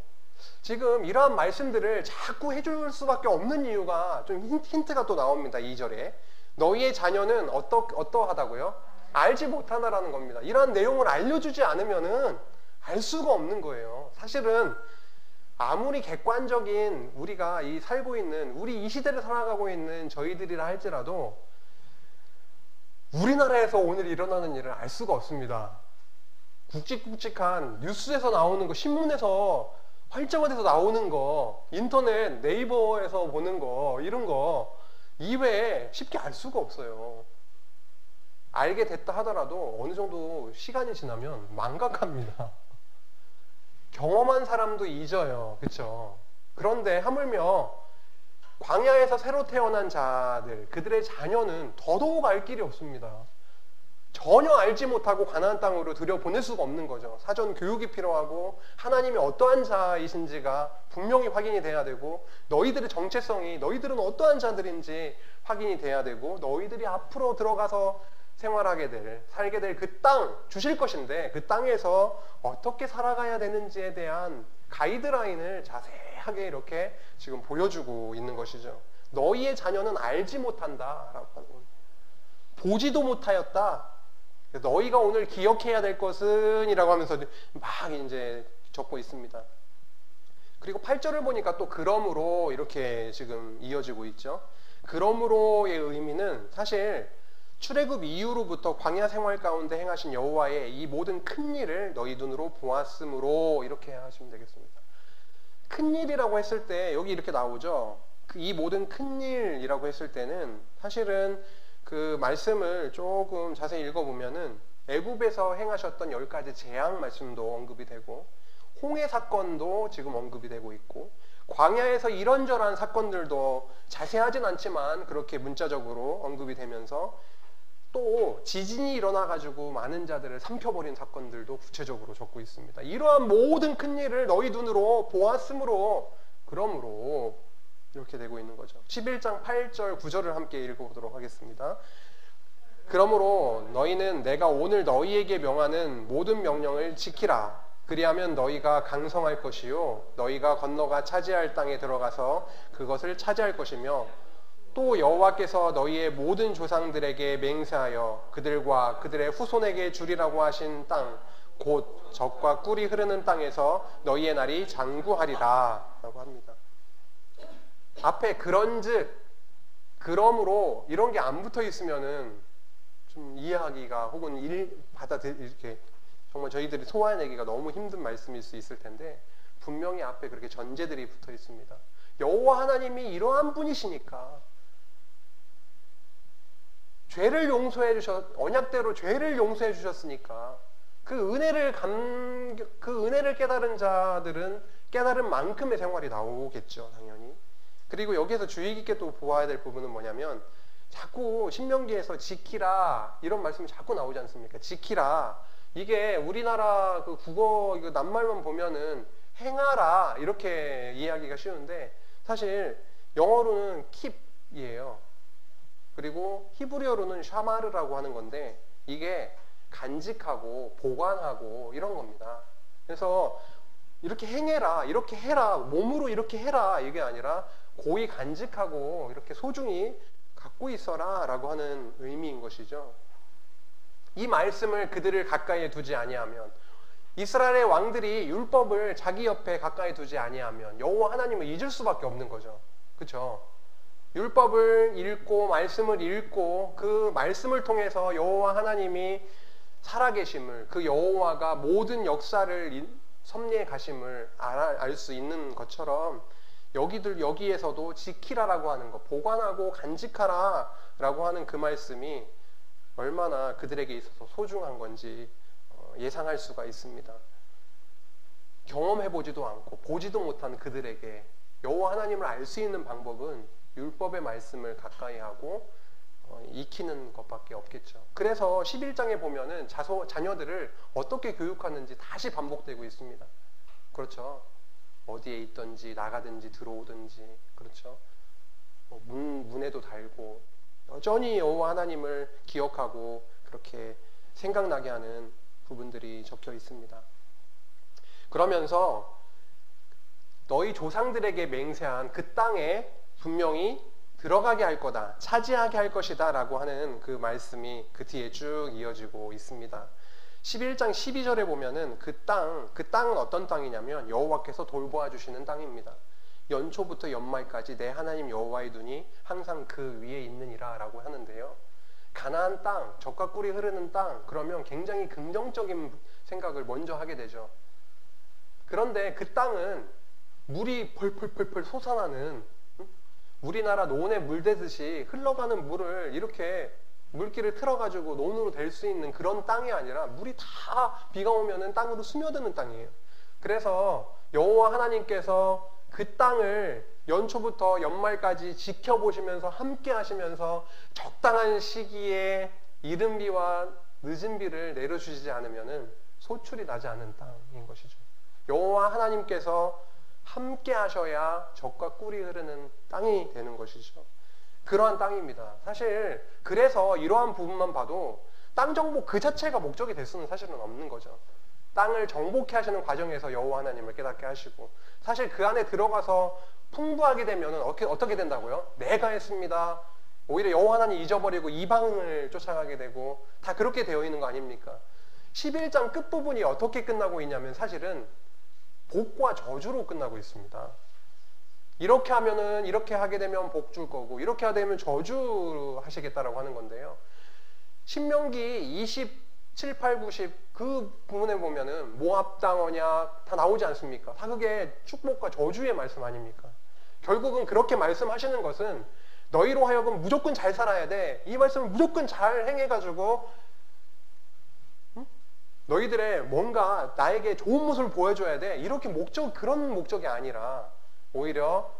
지금 이러한 말씀들을 자꾸 해줄 수밖에 없는 이유가 좀 힌트가 또 나옵니다. 2절에 너희의 자녀는 어떠하다고요? 알지 못하나라는 겁니다. 이러한 내용을 알려주지 않으면은 알 수가 없는 거예요. 사실은 아무리 객관적인 우리가 살고 있는, 우리 이 시대를 살아가고 있는 저희들이라 할지라도 우리나라에서 오늘 일어나는 일을 알 수가 없습니다. 굵직굵직한 뉴스에서 나오는 거, 신문에서 활자화돼서 나오는 거, 인터넷 네이버에서 보는 거, 이런 거 이외에 쉽게 알 수가 없어요. 알게 됐다 하더라도 어느 정도 시간이 지나면 망각합니다. 경험한 사람도 잊어요. 그렇죠? 그런데 하물며 광야에서 새로 태어난 자들, 그들의 자녀는 더더욱 알 길이 없습니다. 전혀 알지 못하고 가나안 땅으로 들여보낼 수가 없는 거죠. 사전 교육이 필요하고 하나님이 어떠한 자이신지가 분명히 확인이 돼야 되고, 너희들의 정체성이, 너희들은 어떠한 자들인지 확인이 돼야 되고, 너희들이 앞으로 들어가서 생활하게 될, 살게 될 그 땅 주실 것인데, 그 땅에서 어떻게 살아가야 되는지에 대한 가이드라인을 자세하게 이렇게 지금 보여주고 있는 것이죠. 너희의 자녀는 알지 못한다라고 하는 겁니다. 보지도 못하였다. 너희가 오늘 기억해야 될 것은 이라고 하면서 막 이제 적고 있습니다. 그리고 8절을 보니까 또 그러므로 이렇게 지금 이어지고 있죠. 그러므로의 의미는 사실 출애굽 이후로부터 광야 생활 가운데 행하신 여호와의 이 모든 큰 일을 너희 눈으로 보았으므로 이렇게 하시면 되겠습니다. 큰 일이라고 했을 때 여기 이렇게 나오죠. 이 모든 큰 일이라고 했을 때는 사실은 그 말씀을 조금 자세히 읽어보면은 애굽에서 행하셨던 10가지 재앙 말씀도 언급이 되고 홍해 사건도 지금 언급이 되고 있고 광야에서 이런저런 사건들도 자세하진 않지만 그렇게 문자적으로 언급이 되면서 또 지진이 일어나가지고 많은 자들을 삼켜버린 사건들도 구체적으로 적고 있습니다. 이러한 모든 큰 일을 너희 눈으로 보았으므로 그러므로 이렇게 되고 있는 거죠. 11장 8절 9절을 함께 읽어보도록 하겠습니다. 그러므로 너희는 내가 오늘 너희에게 명하는 모든 명령을 지키라. 그리하면 너희가 강성할 것이요 너희가 건너가 차지할 땅에 들어가서 그것을 차지할 것이며 또 여호와께서 너희의 모든 조상들에게 맹세하여 그들과 그들의 후손에게 주리라고 하신 땅 곧 젖과 꿀이 흐르는 땅에서 너희의 날이 장구하리라 라고 합니다. 앞에 그런즉 그러므로 이런 게 안 붙어 있으면은 좀 이해하기가 혹은 이렇게 정말 저희들이 소화해내기가 너무 힘든 말씀일 수 있을 텐데 분명히 앞에 그렇게 전제들이 붙어 있습니다. 여호와 하나님이 이러한 분이시니까 죄를 용서해 주셨 언약대로 죄를 용서해 주셨으니까 그 은혜를 깨달은 자들은 깨달은 만큼의 생활이 나오겠죠, 당연히. 그리고 여기에서 주의 깊게 또 보아야 될 부분은 뭐냐면 자꾸 신명기에서 지키라 이런 말씀이 자꾸 나오지 않습니까? 지키라. 이게 우리나라 그 국어 이거 낱말만 보면은 행하라 이렇게 이해하기가 쉬운데 사실 영어로는 keep이에요. 그리고 히브리어로는 샤마르라고 하는 건데 이게 간직하고 보관하고 이런 겁니다. 그래서 이렇게 행해라, 이렇게 해라, 몸으로 이렇게 해라 이게 아니라 고이 간직하고 이렇게 소중히 갖고 있어라 라고 하는 의미인 것이죠. 이 말씀을 그들을 가까이에 두지 아니하면 이스라엘의 왕들이 율법을 자기 옆에 가까이 두지 아니하면 여호와 하나님을 잊을 수밖에 없는 거죠. 그렇죠? 율법을 읽고 말씀을 읽고 그 말씀을 통해서 여호와 하나님이 살아계심을 그 여호와가 모든 역사를 섭리해 가심을 알 수 있는 것처럼 여기에서도 지키라라고 하는 것, 보관하고 간직하라라고 하는 그 말씀이 얼마나 그들에게 있어서 소중한 건지 예상할 수가 있습니다. 경험해보지도 않고 보지도 못한 그들에게 여호와 하나님을 알 수 있는 방법은 율법의 말씀을 가까이 하고 익히는 것밖에 없겠죠. 그래서 11장에 보면은 자녀들을 어떻게 교육하는지 다시 반복되고 있습니다. 그렇죠. 어디에 있든지 나가든지 들어오든지 그렇죠. 문에도 달고 여전히 여호와 하나님을 기억하고 그렇게 생각나게 하는 부분들이 적혀 있습니다. 그러면서 너희 조상들에게 맹세한 그 땅에 분명히 들어가게 할 거다, 차지하게 할 것이다 라고 하는 그 말씀이 그 뒤에 쭉 이어지고 있습니다. 11장 12절에 보면은 그 땅은 어떤 땅이냐면 여호와께서 돌보아 주시는 땅입니다. 연초부터 연말까지 내 하나님 여호와의 눈이 항상 그 위에 있느니라 라고 하는데요. 가나안 땅, 젖과 꿀이 흐르는 땅, 그러면 굉장히 긍정적인 생각을 먼저 하게 되죠. 그런데 그 땅은 물이 펄펄펄펄 솟아나는 우리나라 논에 물대듯이 흘러가는 물을 이렇게 물길을 틀어가지고 논으로 댈 수 있는 그런 땅이 아니라 물이 다 비가 오면은 땅으로 스며드는 땅이에요. 그래서 여호와 하나님께서 그 땅을 연초부터 연말까지 지켜보시면서 함께 하시면서 적당한 시기에 이른 비와 늦은 비를 내려주시지 않으면은 소출이 나지 않는 땅인 것이죠. 여호와 하나님께서 함께 하셔야 젖과 꿀이 흐르는 땅이 되는 것이죠. 그러한 땅입니다. 사실 그래서 이러한 부분만 봐도 땅 정복 그 자체가 목적이 될 수는 사실은 없는 거죠. 땅을 정복해 하시는 과정에서 여호와 하나님을 깨닫게 하시고, 사실 그 안에 들어가서 풍부하게 되면 어떻게 된다고요? 내가 했습니다. 오히려 여호와 하나님 잊어버리고 이방을 쫓아가게 되고 다 그렇게 되어 있는 거 아닙니까? 11장 끝부분이 어떻게 끝나고 있냐면 사실은 복과 저주로 끝나고 있습니다. 이렇게 하면은, 이렇게 하게 되면 복 줄 거고, 이렇게 하게 되면 저주 하시겠다라고 하는 건데요. 신명기 27, 8, 90 그 부분에 보면은 모압 땅 언약 다 나오지 않습니까? 다 그게 축복과 저주의 말씀 아닙니까? 결국은 그렇게 말씀하시는 것은 너희로 하여금 무조건 잘 살아야 돼. 이 말씀을 무조건 잘 행해가지고 너희들의 뭔가 나에게 좋은 모습을 보여줘야 돼. 이렇게 그런 목적이 아니라 오히려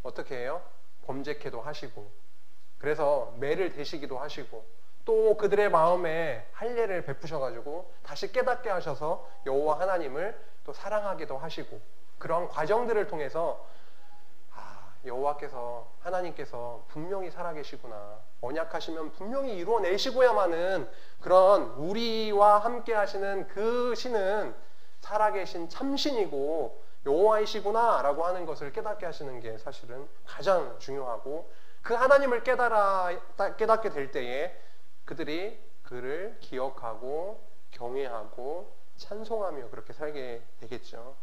어떻게 해요? 범죄케도 하시고, 그래서 매를 대시기도 하시고, 또 그들의 마음에 할례를 베푸셔가지고 다시 깨닫게 하셔서 여호와 하나님을 또 사랑하기도 하시고, 그런 과정들을 통해서 여호와께서, 하나님께서 분명히 살아계시구나, 언약하시면 분명히 이루어내시고야만은 그런 우리와 함께 하시는 그 신은 살아계신 참신이고 여호와이시구나 라고 하는 것을 깨닫게 하시는 게 사실은 가장 중요하고, 그 하나님을 깨닫게 될 때에 그들이 그를 기억하고 경외하고 찬송하며 그렇게 살게 되겠죠.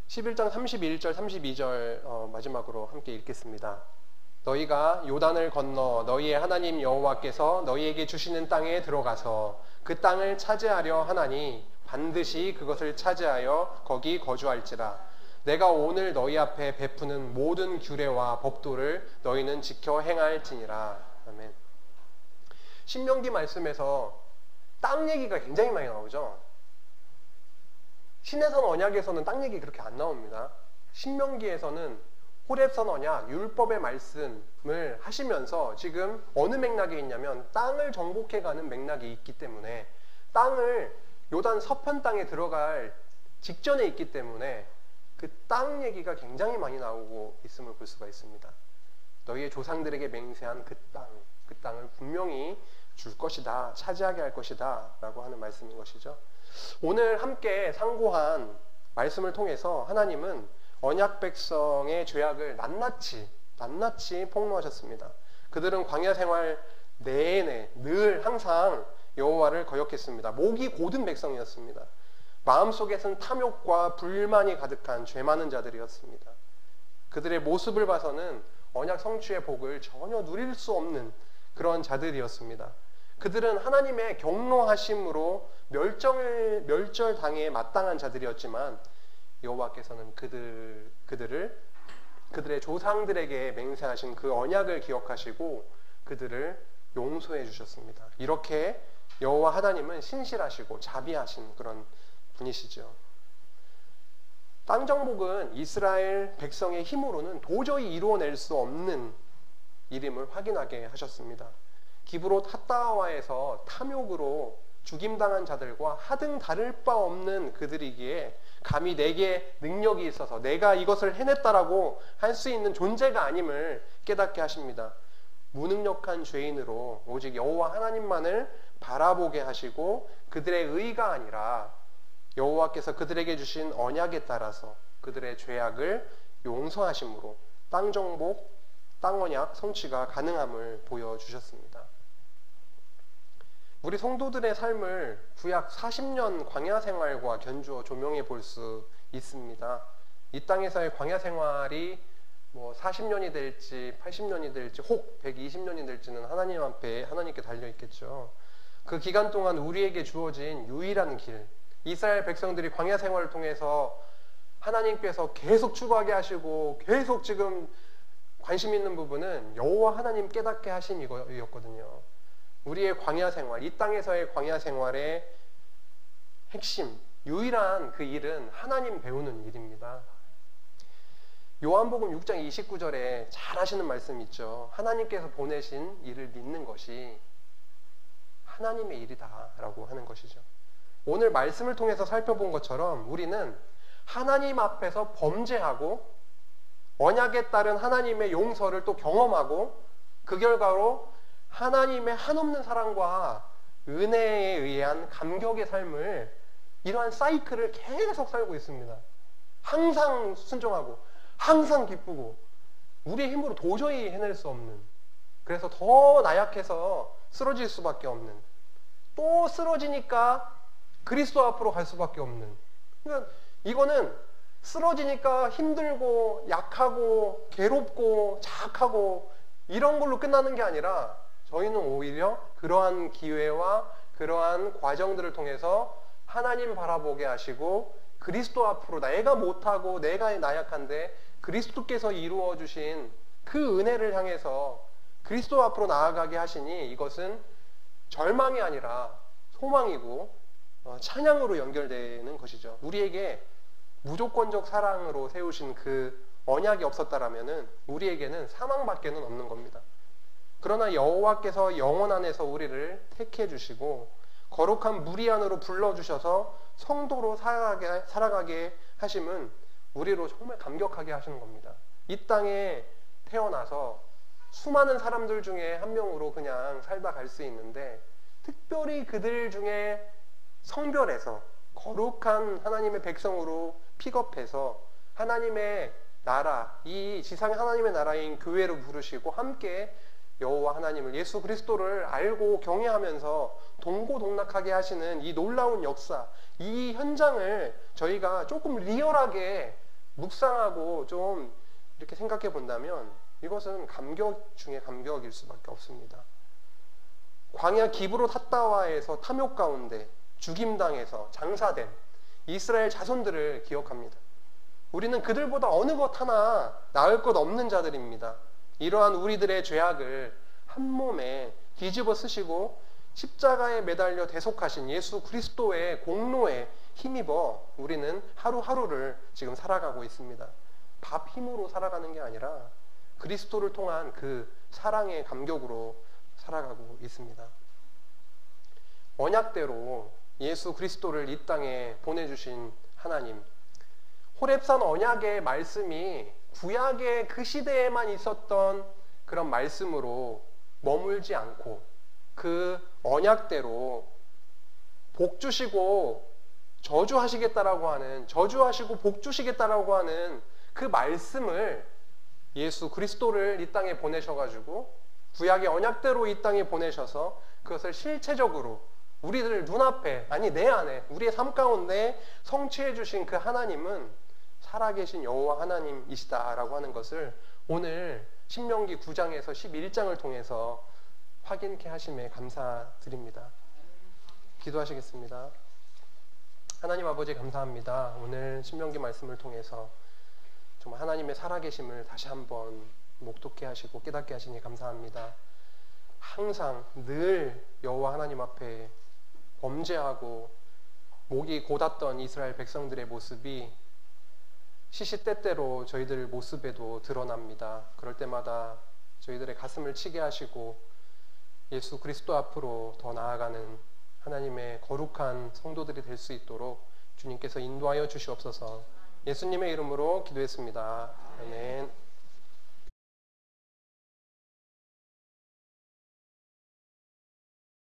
11장 31절 32절 마지막으로 함께 읽겠습니다. 너희가 요단을 건너 너희의 하나님 여호와께서 너희에게 주시는 땅에 들어가서 그 땅을 차지하려 하나니 반드시 그것을 차지하여 거기 거주할지라. 내가 오늘 너희 앞에 베푸는 모든 규례와 법도를 너희는 지켜 행할지니라. 아멘. 신명기 말씀에서 땅 얘기가 굉장히 많이 나오죠. 신해선 언약에서는 땅 얘기 그렇게 안 나옵니다. 신명기에서는 호렙선 언약, 율법의 말씀을 하시면서 지금 어느 맥락에 있냐면 땅을 정복해가는 맥락이 있기 때문에, 땅을 요단 서편 땅에 들어갈 직전에 있기 때문에 그 땅 얘기가 굉장히 많이 나오고 있음을 볼 수가 있습니다. 너희의 조상들에게 맹세한 그 땅을 분명히 줄 것이다, 차지하게 할 것이다 라고 하는 말씀인 것이죠. 오늘 함께 상고한 말씀을 통해서 하나님은 언약 백성의 죄악을 낱낱이 폭로하셨습니다. 그들은 광야 생활 내내 늘 항상 여호와를 거역했습니다. 목이 고든 백성이었습니다. 마음속에서는 탐욕과 불만이 가득한 죄 많은 자들이었습니다. 그들의 모습을 봐서는 언약 성취의 복을 전혀 누릴 수 없는 그런 자들이었습니다. 그들은 하나님의 경노하심으로 멸절당에 마땅한 자들이었지만 여호와께서는 그들의 조상들에게 맹세하신 그 언약을 기억하시고 그들을 용서해 주셨습니다. 이렇게 여호와 하나님은 신실하시고 자비하신 그런 분이시죠. 땅 정복은 이스라엘 백성의 힘으로는 도저히 이루어낼 수 없는 일임을 확인하게 하셨습니다. 기브롯 핫다와에서 탐욕으로 죽임당한 자들과 하등 다를 바 없는 그들이기에 감히 내게 능력이 있어서 내가 이것을 해냈다라고 할 수 있는 존재가 아님을 깨닫게 하십니다. 무능력한 죄인으로 오직 여호와 하나님만을 바라보게 하시고 그들의 의가 아니라 여호와께서 그들에게 주신 언약에 따라서 그들의 죄악을 용서하심으로 땅 정복, 땅 언약 성취가 가능함을 보여주셨습니다. 우리 성도들의 삶을 구약 40년 광야 생활과 견주어 조명해 볼 수 있습니다. 이 땅에서의 광야 생활이 40년이 될지 80년이 될지 혹 120년이 될지는 하나님께 달려 있겠죠. 그 기간 동안 우리에게 주어진 유일한 길, 이스라엘 백성들이 광야 생활을 통해서 하나님께서 계속 추구하게 하시고 계속 지금 관심 있는 부분은 여호와 하나님 깨닫게 하신 이거였거든요. 우리의 광야 생활, 이 땅에서의 광야 생활의 핵심, 유일한 그 일은 하나님 배우는 일입니다. 요한복음 6장 29절에 잘 하시는 말씀 있죠. 하나님께서 보내신 일을 믿는 것이 하나님의 일이다 라고 하는 것이죠. 오늘 말씀을 통해서 살펴본 것처럼 우리는 하나님 앞에서 범죄하고 언약에 따른 하나님의 용서를 또 경험하고 그 결과로 하나님의 한없는 사랑과 은혜에 의한 감격의 삶을, 이러한 사이클을 계속 살고 있습니다. 항상 순종하고 항상 기쁘고 우리의 힘으로 도저히 해낼 수 없는, 그래서 더 나약해서 쓰러질 수밖에 없는, 또 쓰러지니까 그리스도 앞으로 갈 수밖에 없는, 그러니까 이거는 쓰러지니까 힘들고 약하고 괴롭고 자학하고 이런 걸로 끝나는 게 아니라, 저희는 오히려 그러한 기회와 그러한 과정들을 통해서 하나님 바라보게 하시고 그리스도 앞으로, 내가 못하고 내가 나약한데 그리스도께서 이루어 주신 그 은혜를 향해서 그리스도 앞으로 나아가게 하시니, 이것은 절망이 아니라 소망이고 찬양으로 연결되는 것이죠. 우리에게 무조건적 사랑으로 세우신 그 언약이 없었다라면은 우리에게는 사망밖에는 없는 겁니다. 그러나 여호와께서 영원 안에서 우리를 택해 주시고 거룩한 무리 안으로 불러주셔서 성도로 살아가게 하심은 우리로 정말 감격하게 하시는 겁니다. 이 땅에 태어나서 수많은 사람들 중에 한 명으로 그냥 살다 갈 수 있는데, 특별히 그들 중에 성별해서 거룩한 하나님의 백성으로 픽업해서 하나님의 나라, 이 지상의 하나님의 나라인 교회로 부르시고 함께 여호와 하나님을, 예수 그리스도를 알고 경외하면서 동고동락하게 하시는 이 놀라운 역사, 이 현장을 저희가 조금 리얼하게 묵상하고 좀 이렇게 생각해 본다면 이것은 감격 중에 감격일 수밖에 없습니다. 광야 기브로 핫다와에서 탐욕 가운데 죽임당해서 장사된 이스라엘 자손들을 기억합니다. 우리는 그들보다 어느 것 하나 나을 것 없는 자들입니다. 이러한 우리들의 죄악을 한 몸에 뒤집어 쓰시고 십자가에 매달려 대속하신 예수 그리스도의 공로에 힘입어 우리는 하루하루를 지금 살아가고 있습니다. 밥 힘으로 살아가는 게 아니라 그리스도를 통한 그 사랑의 감격으로 살아가고 있습니다. 언약대로 예수 그리스도를 이 땅에 보내주신 하나님, 호렙산 언약의 말씀이 구약의 그 시대에만 있었던 그런 말씀으로 머물지 않고 그 언약대로 복 주시고 저주하시겠다라고 하는, 저주하시고 복 주시겠다라고 하는 그 말씀을, 예수 그리스도를 이 땅에 보내셔가지고 구약의 언약대로 이 땅에 보내셔서 그것을 실체적으로 우리들 눈앞에, 아니 내 안에, 우리의 삶 가운데 성취해 주신 그 하나님은 살아계신 여호와 하나님이시다라고 하는 것을 오늘 신명기 9장에서 11장을 통해서 확인케 하심에 감사드립니다. 기도하시겠습니다. 하나님 아버지 감사합니다. 오늘 신명기 말씀을 통해서 정말 하나님의 살아계심을 다시 한번 목독케 하시고 깨닫게 하시니 감사합니다. 항상 늘 여호와 하나님 앞에 범죄하고 목이 곧았던 이스라엘 백성들의 모습이 시시때때로 저희들 모습에도 드러납니다. 그럴 때마다 저희들의 가슴을 치게 하시고 예수 그리스도 앞으로 더 나아가는 하나님의 거룩한 성도들이 될 수 있도록 주님께서 인도하여 주시옵소서. 예수님의 이름으로 기도했습니다. 아멘.